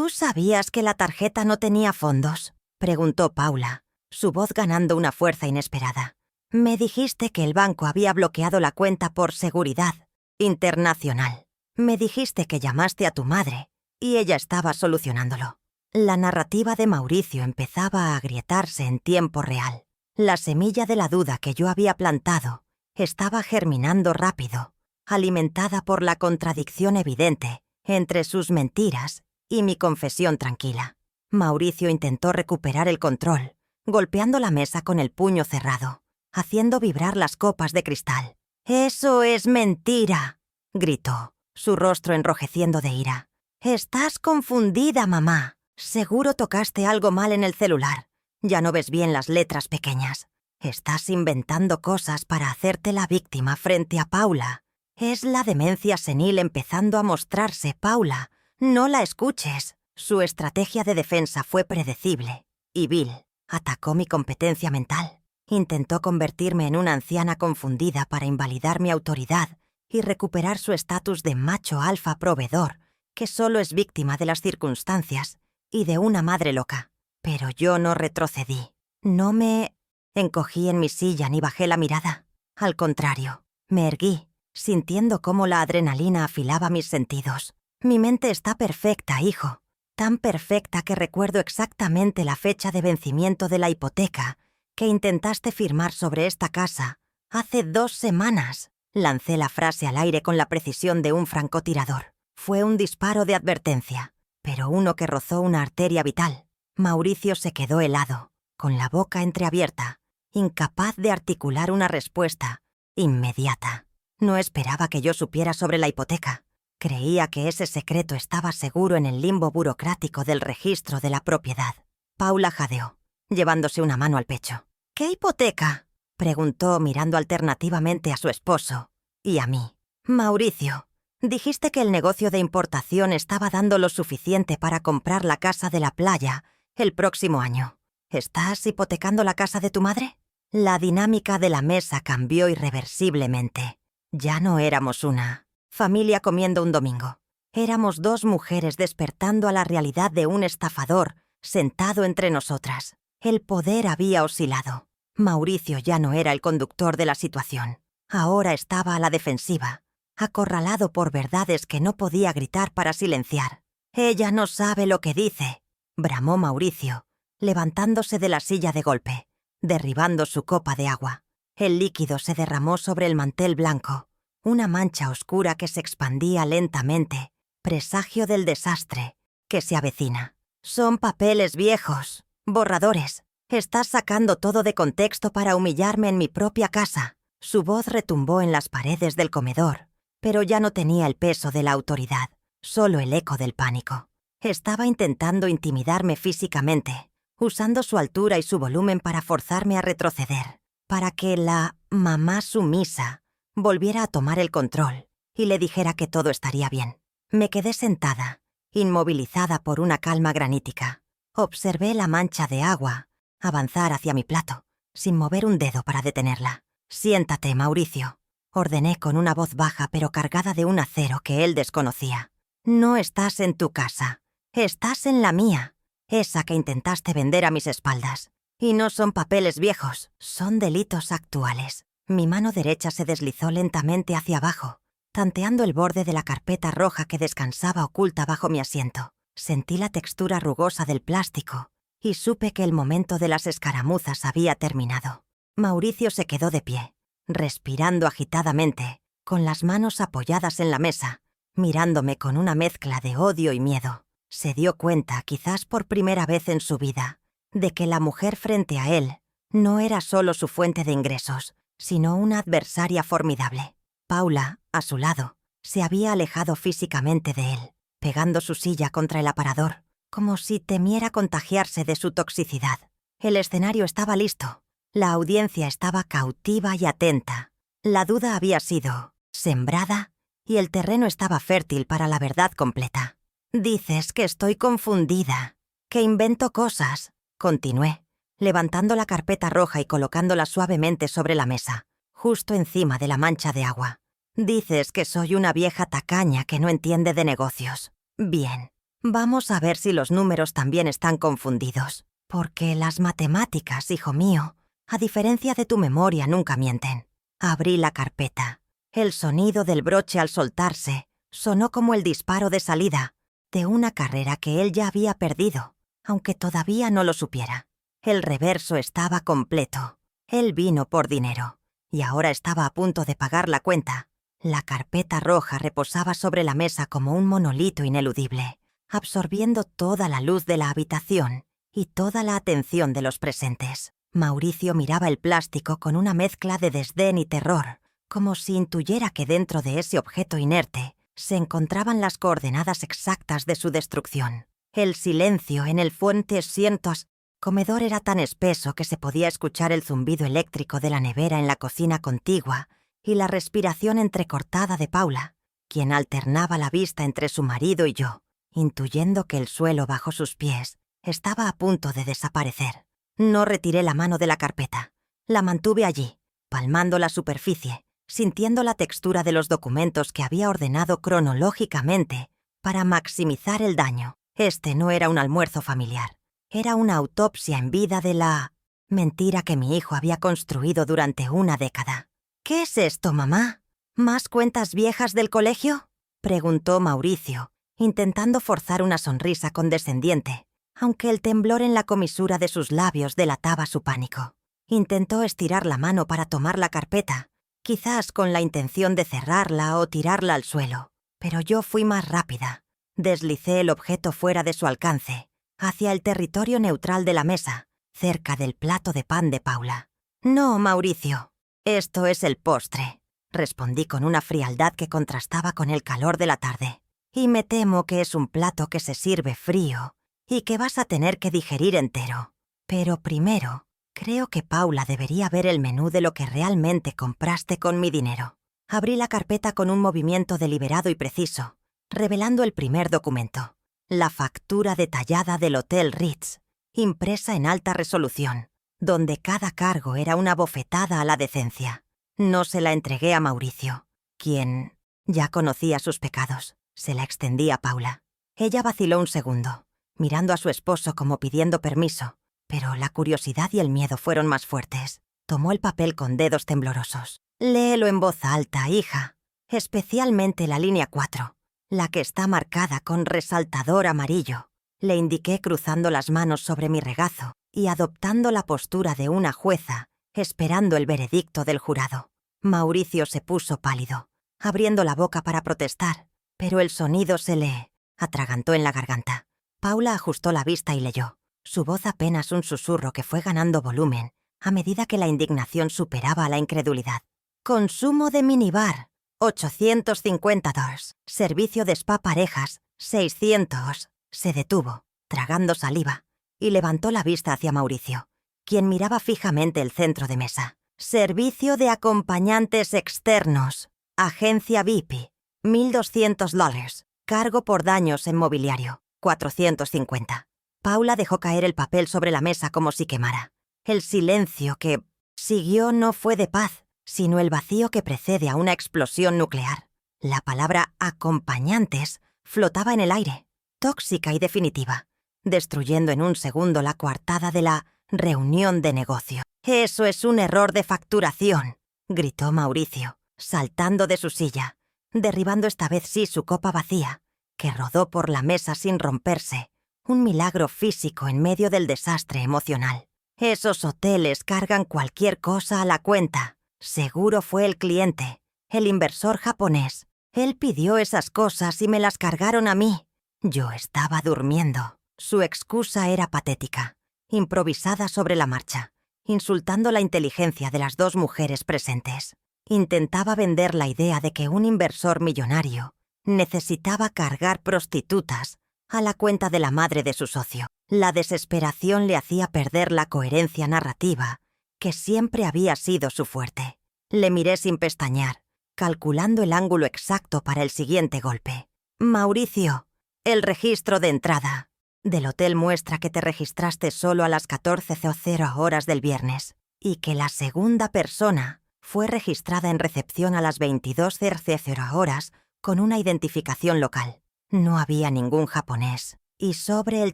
sabías que la tarjeta no tenía fondos?», preguntó Paula, su voz ganando una fuerza inesperada. «Me dijiste que el banco había bloqueado la cuenta por seguridad internacional. Me dijiste que llamaste a tu madre y ella estaba solucionándolo». La narrativa de Mauricio empezaba a agrietarse en tiempo real. La semilla de la duda que yo había plantado estaba germinando rápido, alimentada por la contradicción evidente entre sus mentiras y mi confesión tranquila. Mauricio intentó recuperar el control, golpeando la mesa con el puño cerrado, haciendo vibrar las copas de cristal. «¡Eso es mentira!», gritó, su rostro enrojeciendo de ira. «Estás confundida, mamá. Seguro tocaste algo mal en el celular. Ya no ves bien las letras pequeñas. Estás inventando cosas para hacerte la víctima frente a Paula. Es la demencia senil empezando a mostrarse, Paula. No la escuches». Su estrategia de defensa fue predecible y vil. Atacó mi competencia mental. Intentó convertirme en una anciana confundida para invalidar mi autoridad y recuperar su estatus de macho alfa proveedor, que solo es víctima de las circunstancias y de una madre loca. Pero yo no retrocedí. No me encogí en mi silla ni bajé la mirada. Al contrario, me erguí, sintiendo cómo la adrenalina afilaba mis sentidos. «Mi mente está perfecta, hijo. Tan perfecta que recuerdo exactamente la fecha de vencimiento de la hipoteca que intentaste firmar sobre esta casa hace 2 semanas. Lancé la frase al aire con la precisión de un francotirador. Fue un disparo de advertencia, pero uno que rozó una arteria vital. Mauricio se quedó helado, con la boca entreabierta, incapaz de articular una respuesta inmediata. No esperaba que yo supiera sobre la hipoteca. Creía que ese secreto estaba seguro en el limbo burocrático del registro de la propiedad. Paula jadeó, llevándose una mano al pecho. «¿Qué hipoteca?», preguntó mirando alternativamente a su esposo y a mí. «Mauricio, dijiste que el negocio de importación estaba dando lo suficiente para comprar la casa de la playa el próximo año. ¿Estás hipotecando la casa de tu madre?». La dinámica de la mesa cambió irreversiblemente. Ya no éramos una familia comiendo un domingo. Éramos 2 mujeres despertando a la realidad de un estafador sentado entre nosotras. El poder había oscilado. Mauricio ya no era el conductor de la situación. Ahora estaba a la defensiva, acorralado por verdades que no podía gritar para silenciar. «Ella no sabe lo que dice», bramó Mauricio, levantándose de la silla de golpe, derribando su copa de agua. El líquido se derramó sobre el mantel blanco, una mancha oscura que se expandía lentamente, presagio del desastre que se avecina. Son papeles viejos, borradores. Estás sacando todo de contexto para humillarme en mi propia casa. Su voz retumbó en las paredes del comedor, pero ya no tenía el peso de la autoridad, solo el eco del pánico. Estaba intentando intimidarme físicamente, usando su altura y su volumen para forzarme a retroceder, para que la mamá sumisa volviera a tomar el control y le dijera que todo estaría bien. Me quedé sentada, inmovilizada por una calma granítica. Observé la mancha de agua avanzar hacia mi plato, sin mover un dedo para detenerla. «Siéntate, Mauricio», ordené con una voz baja pero cargada de un acero que él desconocía. «No estás en tu casa, estás en la mía, esa que intentaste vender a mis espaldas. Y no son papeles viejos, son delitos actuales». Mi mano derecha se deslizó lentamente hacia abajo, tanteando el borde de la carpeta roja que descansaba oculta bajo mi asiento. Sentí la textura rugosa del plástico y supe que el momento de las escaramuzas había terminado. Mauricio se quedó de pie, respirando agitadamente, con las manos apoyadas en la mesa, mirándome con una mezcla de odio y miedo. Se dio cuenta, quizás por primera vez en su vida, de que la mujer frente a él no era solo su fuente de ingresos, sino una adversaria formidable. Paula, a su lado, se había alejado físicamente de él, pegando su silla contra el aparador, como si temiera contagiarse de su toxicidad. El escenario estaba listo. La audiencia estaba cautiva y atenta. La duda había sido sembrada y el terreno estaba fértil para la verdad completa. «Dices que estoy confundida, que invento cosas», continué, levantando la carpeta roja y colocándola suavemente sobre la mesa, justo encima de la mancha de agua. «Dices que soy una vieja tacaña que no entiende de negocios. Bien, vamos a ver si los números también están confundidos, porque las matemáticas, hijo mío, a diferencia de tu memoria, nunca mienten». Abrí la carpeta. El sonido del broche al soltarse sonó como el disparo de salida de una carrera que él ya había perdido, aunque todavía no lo supiera. El reverso estaba completo. Él vino por dinero, y ahora estaba a punto de pagar la cuenta. La carpeta roja reposaba sobre la mesa como un monolito ineludible, absorbiendo toda la luz de la habitación y toda la atención de los presentes. Mauricio miraba el plástico con una mezcla de desdén y terror, como si intuyera que dentro de ese objeto inerte se encontraban las coordenadas exactas de su destrucción. El silencio en el fuente cientos comedor era tan espeso que se podía escuchar el zumbido eléctrico de la nevera en la cocina contigua y la respiración entrecortada de Paula, quien alternaba la vista entre su marido y yo, intuyendo que el suelo bajo sus pies estaba a punto de desaparecer. No retiré la mano de la carpeta. La mantuve allí, palmando la superficie, sintiendo la textura de los documentos que había ordenado cronológicamente para maximizar el daño. Este no era un almuerzo familiar. Era una autopsia en vida de la mentira que mi hijo había construido durante una década. «¿Qué es esto, mamá? ¿Más cuentas viejas del colegio?», preguntó Mauricio, intentando forzar una sonrisa condescendiente, aunque el temblor en la comisura de sus labios delataba su pánico. Intentó estirar la mano para tomar la carpeta, quizás con la intención de cerrarla o tirarla al suelo, pero yo fui más rápida. Deslicé el objeto fuera de su alcance, hacia el territorio neutral de la mesa, cerca del plato de pan de Paula. «No, Mauricio, esto es el postre», respondí con una frialdad que contrastaba con el calor de la tarde. «Y me temo que es un plato que se sirve frío y que vas a tener que digerir entero. Pero primero, creo que Paula debería ver el menú de lo que realmente compraste con mi dinero». Abrí la carpeta con un movimiento deliberado y preciso, revelando el primer documento, la factura detallada del Hotel Ritz, impresa en alta resolución, donde cada cargo era una bofetada a la decencia. No se la entregué a Mauricio, quien ya conocía sus pecados. Se la extendí a Paula. Ella vaciló un segundo, mirando a su esposo como pidiendo permiso, pero la curiosidad y el miedo fueron más fuertes. Tomó el papel con dedos temblorosos. «Léelo en voz alta, hija, especialmente la línea 4, la que está marcada con resaltador amarillo. Le indiqué cruzando las manos sobre mi regazo y adoptando la postura de una jueza, esperando el veredicto del jurado. Mauricio se puso pálido, abriendo la boca para protestar, pero el sonido se le atragantó en la garganta. Paula ajustó la vista y leyó, su voz apenas un susurro que fue ganando volumen a medida que la indignación superaba a la incredulidad. Consumo de minibar, $850. Servicio de spa parejas, 600. Se detuvo, tragando saliva, y levantó la vista hacia Mauricio, quien miraba fijamente el centro de mesa. Servicio de acompañantes externos, agencia VIP, $1,200. Cargo por daños en mobiliario, 450. Paula dejó caer el papel sobre la mesa como si quemara. El silencio que siguió no fue de paz, sino el vacío que precede a una explosión nuclear. La palabra acompañantes flotaba en el aire, tóxica y definitiva, destruyendo en un segundo la coartada de la reunión de negocio. «Eso es un error de facturación», gritó Mauricio, saltando de su silla, derribando esta vez sí su copa vacía, que rodó por la mesa sin romperse, un milagro físico en medio del desastre emocional. «Esos hoteles cargan cualquier cosa a la cuenta. Seguro fue el cliente, el inversor japonés. Él pidió esas cosas y me las cargaron a mí. Yo estaba durmiendo». Su excusa era patética, improvisada sobre la marcha, insultando la inteligencia de las dos mujeres presentes. Intentaba vender la idea de que un inversor millonario necesitaba cargar prostitutas a la cuenta de la madre de su socio. La desesperación le hacía perder la coherencia narrativa, que siempre había sido su fuerte. Le miré sin pestañear, calculando el ángulo exacto para el siguiente golpe. «Mauricio, el registro de entrada del hotel muestra que te registraste solo a las 14:00 horas del viernes y que la segunda persona fue registrada en recepción a las 22:00 horas con una identificación local. No había ningún japonés. Y sobre el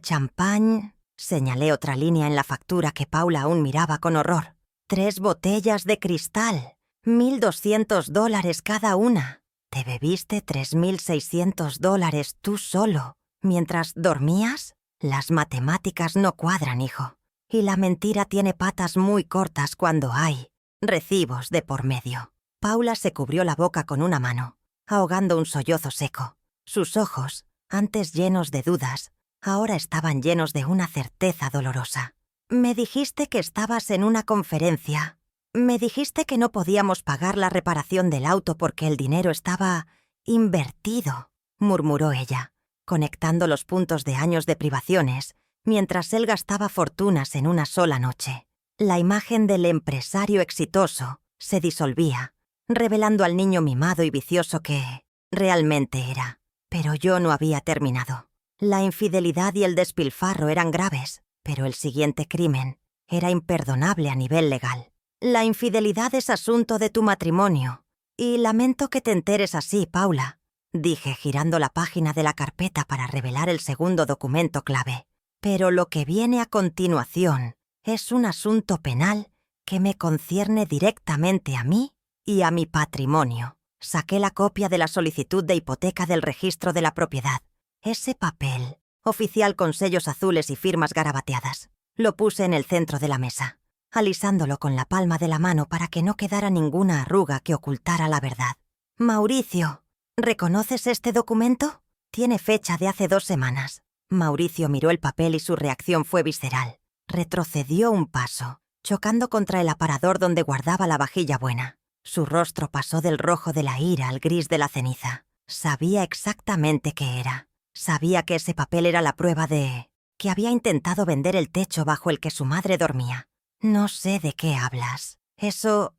champán», señalé otra línea en la factura que Paula aún miraba con horror. «3 botellas de cristal, $1,200 cada una. ¿Te bebiste $3,600 tú solo mientras dormías? Las matemáticas no cuadran, hijo. Y la mentira tiene patas muy cortas cuando hay recibos de por medio». Paula se cubrió la boca con una mano, ahogando un sollozo seco. Sus ojos, antes llenos de dudas, ahora estaban llenos de una certeza dolorosa. «Me dijiste que estabas en una conferencia. Me dijiste que no podíamos pagar la reparación del auto porque el dinero estaba invertido», murmuró ella, conectando los puntos de años de privaciones, mientras él gastaba fortunas en una sola noche. La imagen del empresario exitoso se disolvía, revelando al niño mimado y vicioso que realmente era. Pero yo no había terminado. La infidelidad y el despilfarro eran graves, pero el siguiente crimen era imperdonable a nivel legal. «La infidelidad es asunto de tu matrimonio, y lamento que te enteres así, Paula», dije girando la página de la carpeta para revelar el segundo documento clave. «Pero lo que viene a continuación es un asunto penal que me concierne directamente a mí y a mi patrimonio». Saqué la copia de la solicitud de hipoteca del registro de la propiedad. Ese papel, oficial con sellos azules y firmas garabateadas. Lo puse en el centro de la mesa, alisándolo con la palma de la mano para que no quedara ninguna arruga que ocultara la verdad. «Mauricio, ¿reconoces este documento? Tiene fecha de hace 2 semanas». Mauricio miró el papel y su reacción fue visceral. Retrocedió un paso, chocando contra el aparador donde guardaba la vajilla buena. Su rostro pasó del rojo de la ira al gris de la ceniza. Sabía exactamente qué era. Sabía que ese papel era la prueba de que había intentado vender el techo bajo el que su madre dormía. «No sé de qué hablas. Eso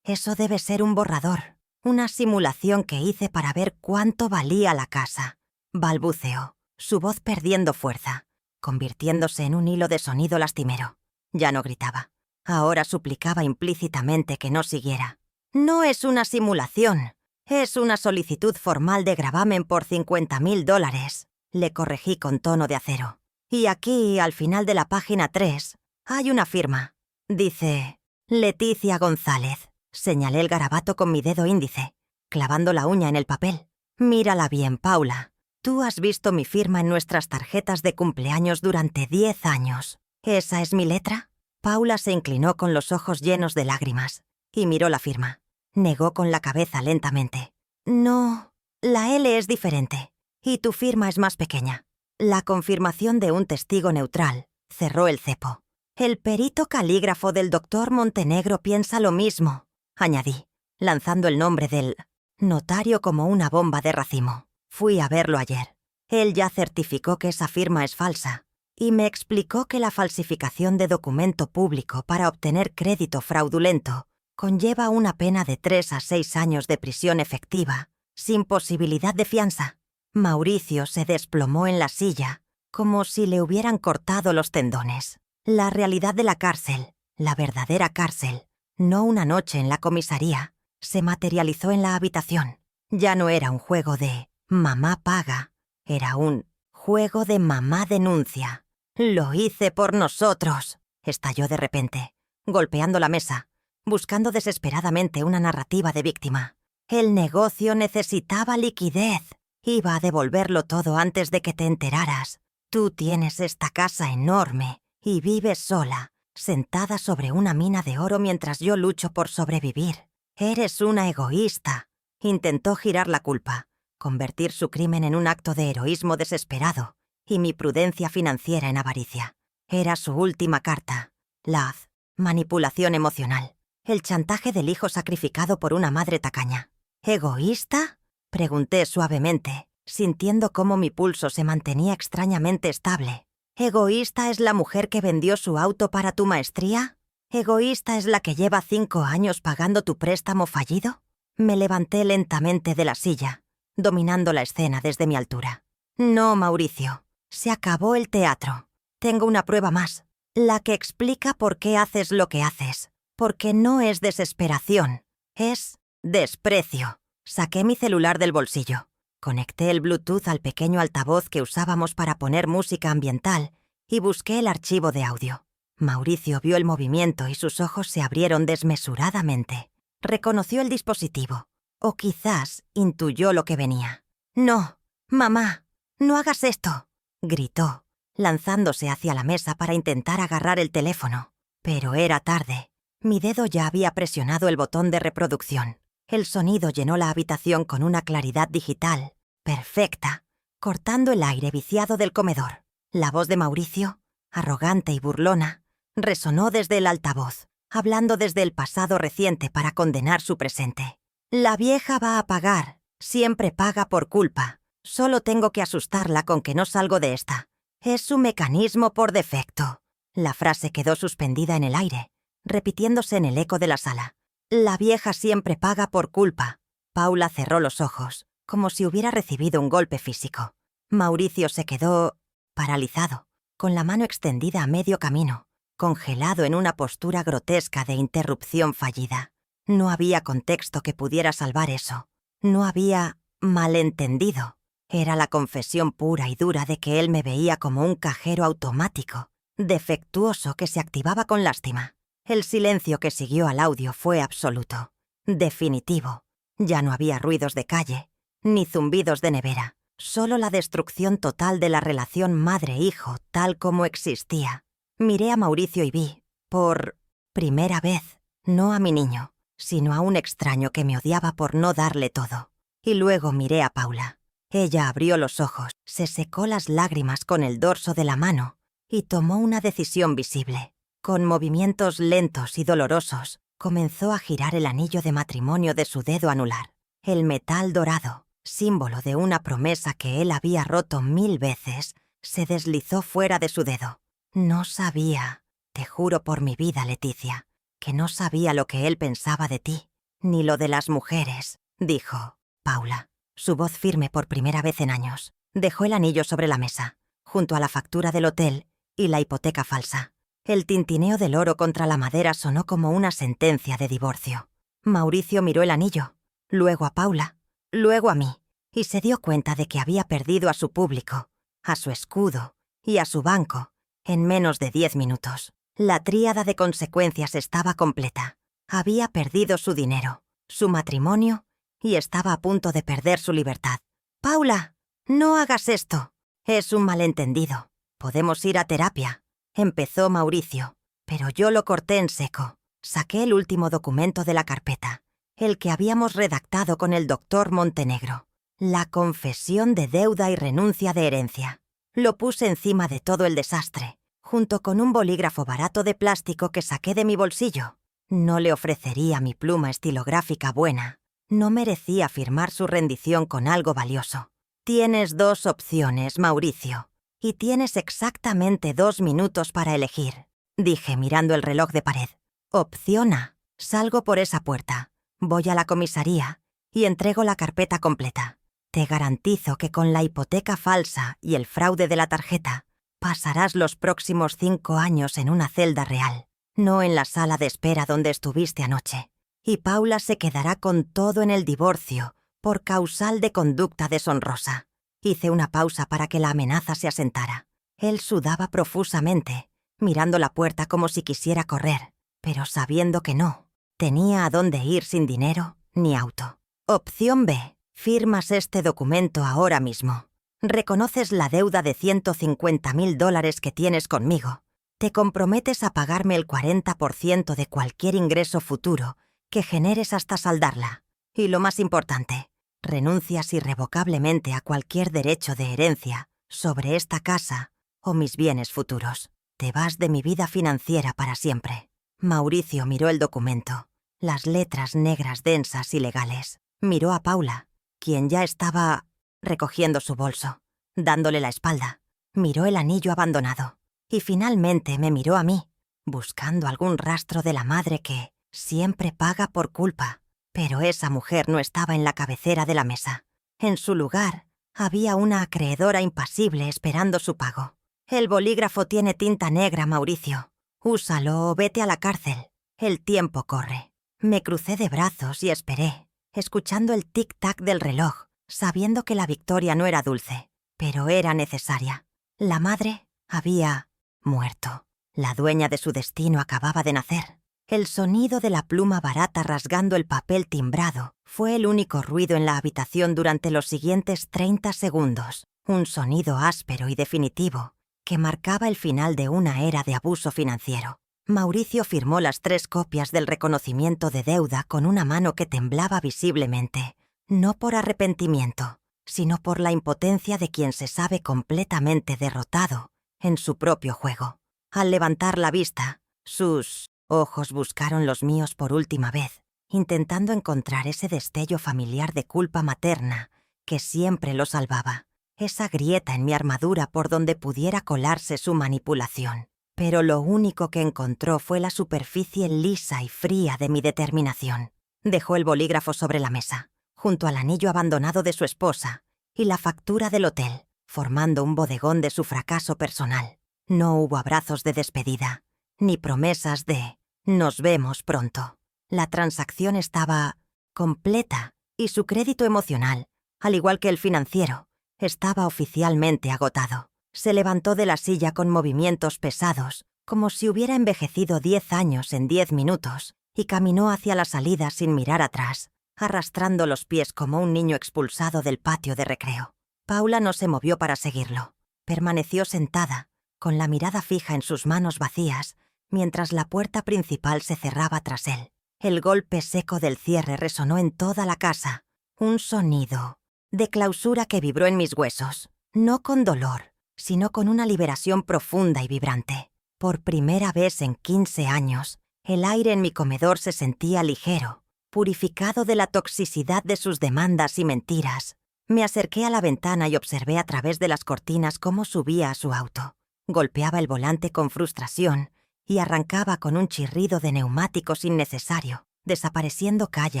debe ser un borrador. Una simulación que hice para ver cuánto valía la casa», balbuceó, su voz perdiendo fuerza, convirtiéndose en un hilo de sonido lastimero. Ya no gritaba. Ahora suplicaba implícitamente que no siguiera. «No es una simulación. Es una solicitud formal de gravamen por $50,000, le corregí con tono de acero. «Y aquí, al final de la página 3, hay una firma. Dice Leticia González». Señalé el garabato con mi dedo índice, clavando la uña en el papel. «Mírala bien, Paula. Tú has visto mi firma en nuestras tarjetas de cumpleaños durante 10 años. ¿Esa es mi letra? Paula se inclinó con los ojos llenos de lágrimas y miró la firma. Negó con la cabeza lentamente. No, la L es diferente y tu firma es más pequeña. La confirmación de un testigo neutral cerró el cepo. El perito calígrafo del doctor Montenegro piensa lo mismo, añadí, lanzando el nombre del notario como una bomba de racimo. Fui a verlo ayer. Él ya certificó que esa firma es falsa y me explicó que la falsificación de documento público para obtener crédito fraudulento conlleva una pena de 3 a 6 años de prisión efectiva, sin posibilidad de fianza. Mauricio se desplomó en la silla, como si le hubieran cortado los tendones. La realidad de la cárcel, la verdadera cárcel, no una noche en la comisaría, se materializó en la habitación. Ya no era un juego de mamá paga, era un juego de mamá denuncia. «Lo hice por nosotros», estalló de repente, golpeando la mesa, buscando desesperadamente una narrativa de víctima. El negocio necesitaba liquidez. Iba a devolverlo todo antes de que te enteraras. Tú tienes esta casa enorme y vives sola, sentada sobre una mina de oro mientras yo lucho por sobrevivir. Eres una egoísta. Intentó girar la culpa, convertir su crimen en un acto de heroísmo desesperado y mi prudencia financiera en avaricia. Era su última carta. La manipulación emocional. El chantaje del hijo sacrificado por una madre tacaña. ¿Egoísta?, pregunté suavemente, sintiendo cómo mi pulso se mantenía extrañamente estable. ¿Egoísta es la mujer que vendió su auto para tu maestría? ¿Egoísta es la que lleva 5 años pagando tu préstamo fallido? Me levanté lentamente de la silla, dominando la escena desde mi altura. No, Mauricio, se acabó el teatro. Tengo una prueba más, la que explica por qué haces lo que haces. Porque no es desesperación, es desprecio. Saqué mi celular del bolsillo. Conecté el Bluetooth al pequeño altavoz que usábamos para poner música ambiental y busqué el archivo de audio. Mauricio vio el movimiento y sus ojos se abrieron desmesuradamente. Reconoció el dispositivo, o quizás intuyó lo que venía. «No, mamá, no hagas esto», gritó, lanzándose hacia la mesa para intentar agarrar el teléfono. Pero era tarde. Mi dedo ya había presionado el botón de reproducción. El sonido llenó la habitación con una claridad digital, perfecta, cortando el aire viciado del comedor. La voz de Mauricio, arrogante y burlona, resonó desde el altavoz, hablando desde el pasado reciente para condenar su presente. «La vieja va a pagar, siempre paga por culpa. Solo tengo que asustarla con que no salgo de esta. Es su mecanismo por defecto». La frase quedó suspendida en el aire, repitiéndose en el eco de la sala. «La vieja siempre paga por culpa». Paula cerró los ojos, como si hubiera recibido un golpe físico. Mauricio se quedó paralizado, con la mano extendida a medio camino, congelado en una postura grotesca de interrupción fallida. No había contexto que pudiera salvar eso. No había malentendido. Era la confesión pura y dura de que él me veía como un cajero automático, defectuoso que se activaba con lástima. El silencio que siguió al audio fue absoluto, definitivo. Ya no había ruidos de calle, ni zumbidos de nevera, solo la destrucción total de la relación madre-hijo tal como existía. Miré a Mauricio y vi, por primera vez, no a mi niño, sino a un extraño que me odiaba por no darle todo. Y luego miré a Paula. Ella abrió los ojos, se secó las lágrimas con el dorso de la mano y tomó una decisión visible. Con movimientos lentos y dolorosos, comenzó a girar el anillo de matrimonio de su dedo anular. El metal dorado, símbolo de una promesa que él había roto 1000 veces, se deslizó fuera de su dedo. No sabía, te juro por mi vida, Leticia, que no sabía lo que él pensaba de ti, ni lo de las mujeres, dijo Paula. Su voz firme por primera vez en años. Dejó el anillo sobre la mesa, junto a la factura del hotel y la hipoteca falsa. El tintineo del oro contra la madera sonó como una sentencia de divorcio. Mauricio miró el anillo, luego a Paula, luego a mí, y se dio cuenta de que había perdido a su público, a su escudo y a su banco en menos de 10 minutos. La tríada de consecuencias estaba completa. Había perdido su dinero, su matrimonio y estaba a punto de perder su libertad. «¡Paula!», No hagas esto. Es un malentendido. Podemos ir a terapia. Empezó Mauricio, pero yo lo corté en seco. Saqué el último documento de la carpeta, el que habíamos redactado con el doctor Montenegro. La confesión de deuda y renuncia de herencia. Lo puse encima de todo el desastre, junto con un bolígrafo barato de plástico que saqué de mi bolsillo. No le ofrecería mi pluma estilográfica buena. No merecía firmar su rendición con algo valioso. Tienes 2 opciones, Mauricio, y tienes exactamente 2 minutos para elegir, dije mirando el reloj de pared. Opción A. Salgo por esa puerta, voy a la comisaría y entrego la carpeta completa. Te garantizo que con la hipoteca falsa y el fraude de la tarjeta, pasarás los próximos 5 años en una celda real, no en la sala de espera donde estuviste anoche. Y Paula se quedará con todo en el divorcio por causal de conducta deshonrosa. Hice una pausa para que la amenaza se asentara. Él sudaba profusamente, mirando la puerta como si quisiera correr, pero sabiendo que no tenía a dónde ir sin dinero ni auto. Opción B. Firmas este documento ahora mismo. Reconoces la deuda de $150,000 que tienes conmigo. Te comprometes a pagarme el 40% de cualquier ingreso futuro que generes hasta saldarla. Y lo más importante, renuncias irrevocablemente a cualquier derecho de herencia sobre esta casa o mis bienes futuros. Te vas de mi vida financiera para siempre. Mauricio miró el documento, las letras negras densas y legales. Miró a Paula, quien ya estaba recogiendo su bolso, dándole la espalda. Miró el anillo abandonado y finalmente me miró a mí, buscando algún rastro de la madre que siempre paga por culpa. Pero esa mujer no estaba en la cabecera de la mesa. En su lugar, había una acreedora impasible esperando su pago. El bolígrafo tiene tinta negra, Mauricio. Úsalo o vete a la cárcel. El tiempo corre. Me crucé de brazos y esperé, escuchando el tic-tac del reloj, sabiendo que la victoria no era dulce, pero era necesaria. La madre había muerto. La dueña de su destino acababa de nacer. El sonido de la pluma barata rasgando el papel timbrado fue el único ruido en la habitación durante los siguientes 30 segundos. Un sonido áspero y definitivo que marcaba el final de una era de abuso financiero. Mauricio firmó las 3 copias del reconocimiento de deuda con una mano que temblaba visiblemente, no por arrepentimiento, sino por la impotencia de quien se sabe completamente derrotado en su propio juego. Al levantar la vista, sus ojos buscaron los míos por última vez, intentando encontrar ese destello familiar de culpa materna que siempre lo salvaba, esa grieta en mi armadura por donde pudiera colarse su manipulación. Pero lo único que encontró fue la superficie lisa y fría de mi determinación. Dejó el bolígrafo sobre la mesa, junto al anillo abandonado de su esposa y la factura del hotel, formando un bodegón de su fracaso personal. No hubo abrazos de despedida, ni promesas de «nos vemos pronto». La transacción estaba completa y su crédito emocional, al igual que el financiero, estaba oficialmente agotado. Se levantó de la silla con movimientos pesados, como si hubiera envejecido 10 años en 10 minutos, y caminó hacia la salida sin mirar atrás, arrastrando los pies como un niño expulsado del patio de recreo. Paula no se movió para seguirlo. Permaneció sentada, con la mirada fija en sus manos vacías, mientras la puerta principal se cerraba tras él. El golpe seco del cierre resonó en toda la casa, un sonido de clausura que vibró en mis huesos, no con dolor, sino con una liberación profunda y vibrante. Por primera vez en 15 años, el aire en mi comedor se sentía ligero, purificado de la toxicidad de sus demandas y mentiras. Me acerqué a la ventana y observé a través de las cortinas cómo subía a su auto. Golpeaba el volante con frustración y arrancaba con un chirrido de neumáticos innecesario, desapareciendo calle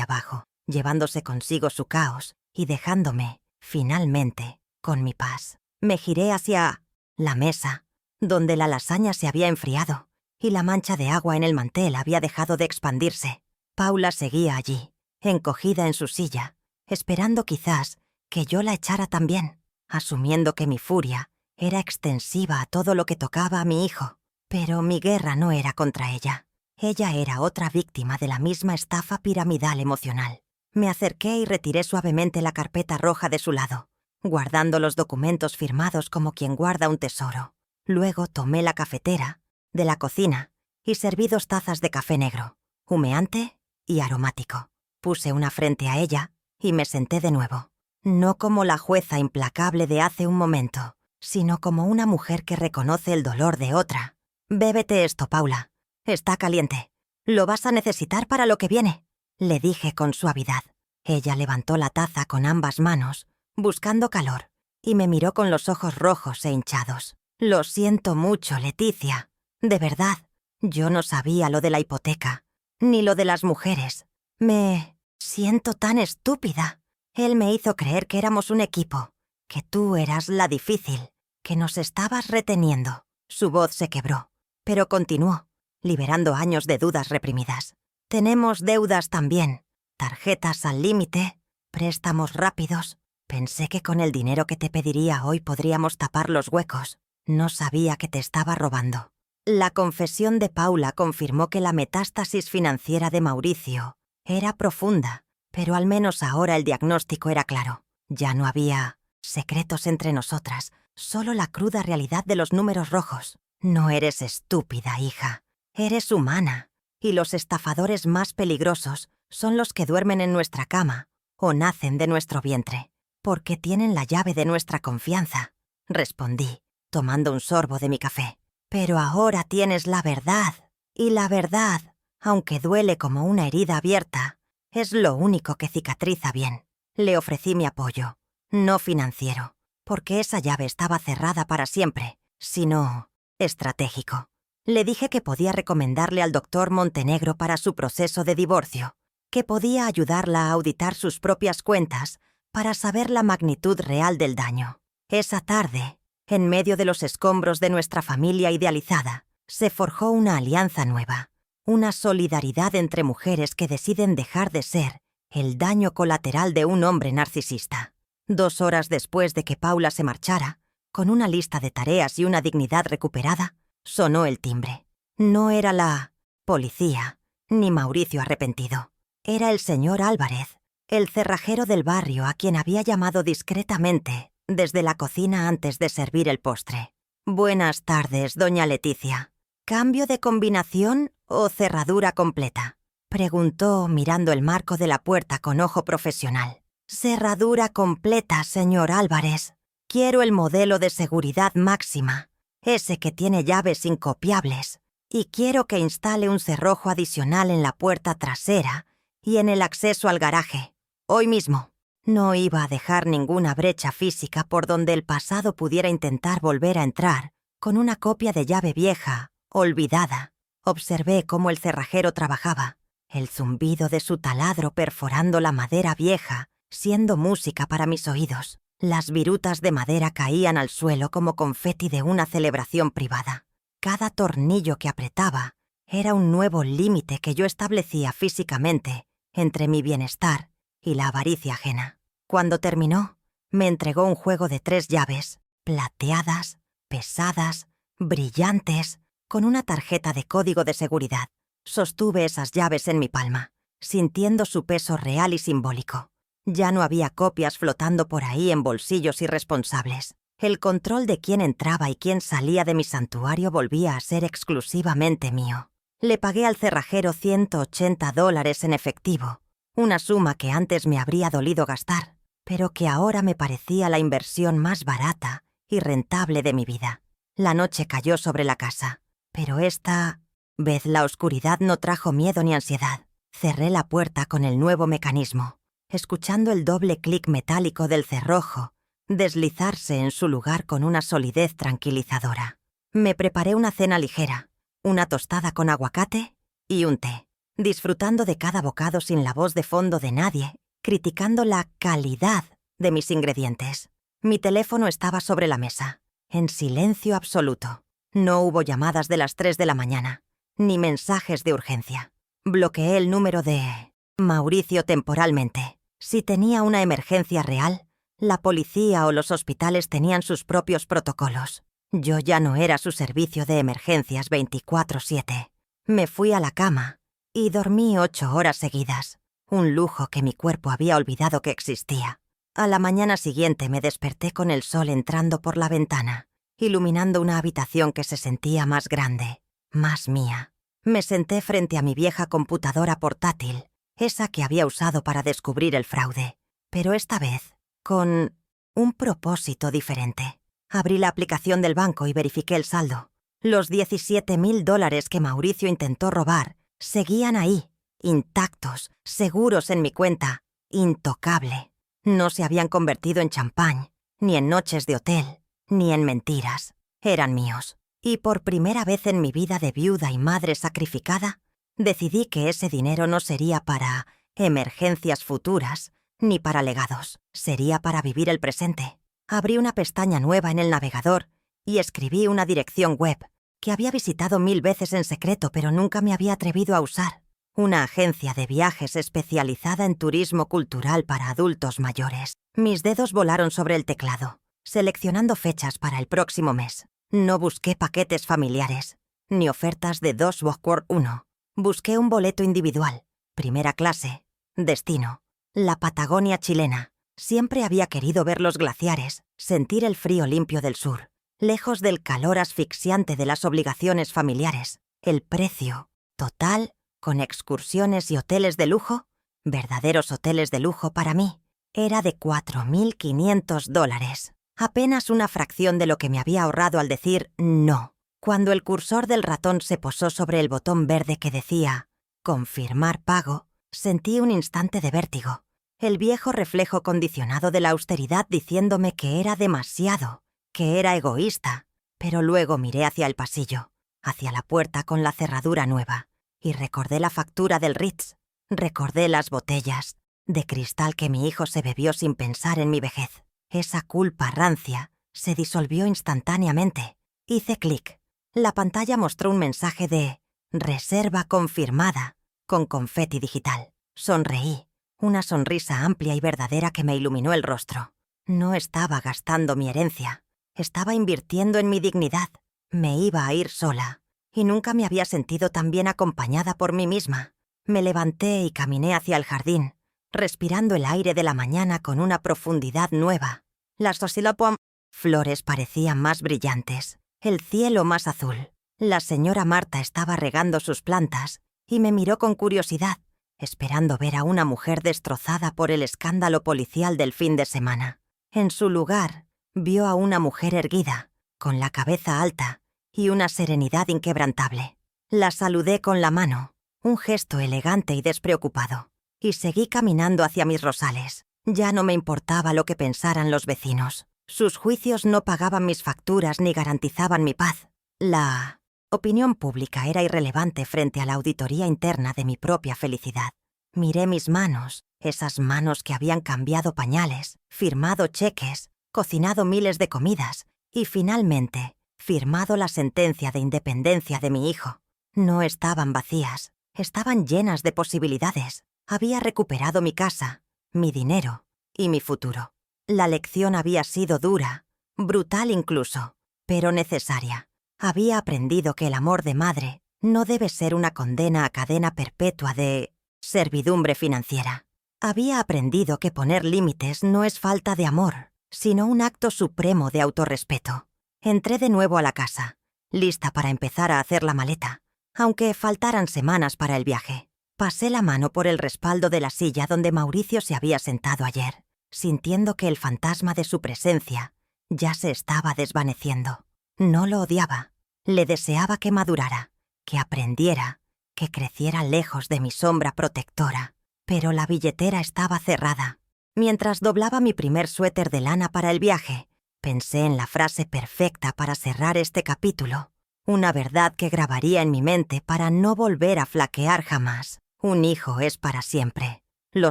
abajo, llevándose consigo su caos y dejándome, finalmente, con mi paz. Me giré hacia la mesa, donde la lasaña se había enfriado y la mancha de agua en el mantel había dejado de expandirse. Paula seguía allí, encogida en su silla, esperando quizás que yo la echara también, asumiendo que mi furia era extensiva a todo lo que tocaba a mi hijo. Pero mi guerra no era contra ella. Ella era otra víctima de la misma estafa piramidal emocional. Me acerqué y retiré suavemente la carpeta roja de su lado. guardando los documentos firmados como quien guarda un tesoro. Luego tomé la cafetera de la cocina y serví 2 tazas de café negro, humeante y aromático. Puse una frente a ella y me senté de nuevo. No como la jueza implacable de hace un momento, sino como una mujer que reconoce el dolor de otra. «Bébete esto, Paula. Está caliente. Lo vas a necesitar para lo que viene», le dije con suavidad. Ella levantó la taza con ambas manos, buscando calor, y me miró con los ojos rojos e hinchados. «Lo siento mucho, Leticia. De verdad, yo no sabía lo de la hipoteca, ni lo de las mujeres. Me siento tan estúpida. Él me hizo creer que éramos un equipo, que tú eras la difícil, que nos estabas reteniendo». Su voz se quebró, pero continuó, liberando años de dudas reprimidas. «Tenemos deudas también, tarjetas al límite, préstamos rápidos. Pensé que con el dinero que te pediría hoy podríamos tapar los huecos. No sabía que te estaba robando». La confesión de Paula confirmó que la metástasis financiera de Mauricio era profunda, pero al menos ahora el diagnóstico era claro. Ya no había secretos entre nosotras, solo la cruda realidad de los números rojos. «No eres estúpida, hija. Eres humana, y los estafadores más peligrosos son los que duermen en nuestra cama o nacen de nuestro vientre, porque tienen la llave de nuestra confianza», respondí, tomando un sorbo de mi café. «Pero ahora tienes la verdad, y la verdad, aunque duele como una herida abierta, es lo único que cicatriza bien». Le ofrecí mi apoyo, no financiero, porque esa llave estaba cerrada para siempre, sino estratégico. Le dije que podía recomendarle al doctor Montenegro para su proceso de divorcio, que podía ayudarla a auditar sus propias cuentas para saber la magnitud real del daño. Esa tarde, en medio de los escombros de nuestra familia idealizada, se forjó una alianza nueva, una solidaridad entre mujeres que deciden dejar de ser el daño colateral de un hombre narcisista. 2 horas después de que Paula se marchara, con una lista de tareas y una dignidad recuperada, sonó el timbre. No era la policía, ni Mauricio arrepentido. Era el señor Álvarez, el cerrajero del barrio a quien había llamado discretamente desde la cocina antes de servir el postre. «Buenas tardes, doña Leticia. ¿Cambio de combinación o cerradura completa?», preguntó mirando el marco de la puerta con ojo profesional. «Cerradura completa, señor Álvarez. Quiero el modelo de seguridad máxima, ese que tiene llaves incopiables, y quiero que instale un cerrojo adicional en la puerta trasera y en el acceso al garaje, hoy mismo». No iba a dejar ninguna brecha física por donde el pasado pudiera intentar volver a entrar con una copia de llave vieja, olvidada. Observé cómo el cerrajero trabajaba, el zumbido de su taladro perforando la madera vieja, siendo música para mis oídos. Las virutas de madera caían al suelo como confeti de una celebración privada. Cada tornillo que apretaba era un nuevo límite que yo establecía físicamente entre mi bienestar y la avaricia ajena. Cuando terminó, me entregó un juego de 3 llaves, plateadas, pesadas, brillantes, con una tarjeta de código de seguridad. Sostuve esas llaves en mi palma, sintiendo su peso real y simbólico. Ya no había copias flotando por ahí en bolsillos irresponsables. El control de quién entraba y quién salía de mi santuario volvía a ser exclusivamente mío. Le pagué al cerrajero $180 en efectivo, una suma que antes me habría dolido gastar, pero que ahora me parecía la inversión más barata y rentable de mi vida. La noche cayó sobre la casa, pero esta vez la oscuridad no trajo miedo ni ansiedad. Cerré la puerta con el nuevo mecanismo, escuchando el doble clic metálico del cerrojo deslizarse en su lugar con una solidez tranquilizadora. Me preparé una cena ligera, una tostada con aguacate y un té, disfrutando de cada bocado sin la voz de fondo de nadie, criticando la calidad de mis ingredientes. Mi teléfono estaba sobre la mesa, en silencio absoluto. No hubo llamadas de las 3 de la mañana, ni mensajes de urgencia. Bloqueé el número de Mauricio temporalmente. Si tenía una emergencia real, la policía o los hospitales tenían sus propios protocolos. Yo ya no era su servicio de emergencias 24/7. Me fui a la cama y dormí 8 horas seguidas, un lujo que mi cuerpo había olvidado que existía. A la mañana siguiente me desperté con el sol entrando por la ventana, iluminando una habitación que se sentía más grande, más mía. Me senté frente a mi vieja computadora portátil, esa que había usado para descubrir el fraude, pero esta vez con un propósito diferente. Abrí la aplicación del banco y verifiqué el saldo. Los $17,000 que Mauricio intentó robar seguían ahí, intactos, seguros en mi cuenta, intocable. No se habían convertido en champán, ni en noches de hotel, ni en mentiras. Eran míos. Y por primera vez en mi vida de viuda y madre sacrificada, decidí que ese dinero no sería para emergencias futuras, ni para legados. Sería para vivir el presente. Abrí una pestaña nueva en el navegador y escribí una dirección web que había visitado 1000 veces en secreto, pero nunca me había atrevido a usar. Una agencia de viajes especializada en turismo cultural para adultos mayores. Mis dedos volaron sobre el teclado, seleccionando fechas para el próximo mes. No busqué paquetes familiares, ni ofertas de 2 por 1. Busqué un boleto individual, primera clase, destino, la Patagonia chilena. Siempre había querido ver los glaciares, sentir el frío limpio del sur, lejos del calor asfixiante de las obligaciones familiares. El precio total, con excursiones y hoteles de lujo, verdaderos hoteles de lujo para mí, era de $4,500. Apenas una fracción de lo que me había ahorrado al decir no. Cuando el cursor del ratón se posó sobre el botón verde que decía «Confirmar pago», sentí un instante de vértigo. El viejo reflejo condicionado de la austeridad diciéndome que era demasiado, que era egoísta. Pero luego miré hacia el pasillo, hacia la puerta con la cerradura nueva, y recordé la factura del Ritz. Recordé las botellas de cristal que mi hijo se bebió sin pensar en mi vejez. Esa culpa rancia se disolvió instantáneamente. Hice clic. La pantalla mostró un mensaje de «Reserva confirmada», con confeti digital. Sonreí, una sonrisa amplia y verdadera que me iluminó el rostro. No estaba gastando mi herencia, estaba invirtiendo en mi dignidad. Me iba a ir sola, y nunca me había sentido tan bien acompañada por mí misma. Me levanté y caminé hacia el jardín, respirando el aire de la mañana con una profundidad nueva. Las osilopom flores parecían más brillantes, el cielo más azul. La señora Marta estaba regando sus plantas y me miró con curiosidad, esperando ver a una mujer destrozada por el escándalo policial del fin de semana. En su lugar, vio a una mujer erguida, con la cabeza alta y una serenidad inquebrantable. La saludé con la mano, un gesto elegante y despreocupado, y seguí caminando hacia mis rosales. Ya no me importaba lo que pensaran los vecinos. Sus juicios no pagaban mis facturas ni garantizaban mi paz. La opinión pública era irrelevante frente a la auditoría interna de mi propia felicidad. Miré mis manos, esas manos que habían cambiado pañales, firmado cheques, cocinado miles de comidas y, finalmente, firmado la sentencia de independencia de mi hijo. No estaban vacías, estaban llenas de posibilidades. Había recuperado mi casa, mi dinero y mi futuro. La lección había sido dura, brutal incluso, pero necesaria. Había aprendido que el amor de madre no debe ser una condena a cadena perpetua de servidumbre financiera. Había aprendido que poner límites no es falta de amor, sino un acto supremo de autorrespeto. Entré de nuevo a la casa, lista para empezar a hacer la maleta, aunque faltaran semanas para el viaje. Pasé la mano por el respaldo de la silla donde Mauricio se había sentado ayer, sintiendo que el fantasma de su presencia ya se estaba desvaneciendo. No lo odiaba. Le deseaba que madurara, que aprendiera, que creciera lejos de mi sombra protectora. Pero la billetera estaba cerrada. Mientras doblaba mi primer suéter de lana para el viaje, pensé en la frase perfecta para cerrar este capítulo. Una verdad que grabaría en mi mente para no volver a flaquear jamás. Un hijo es para siempre. Lo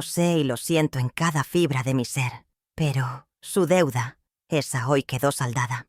sé y lo siento en cada fibra de mi ser. Pero su deuda, esa hoy quedó saldada.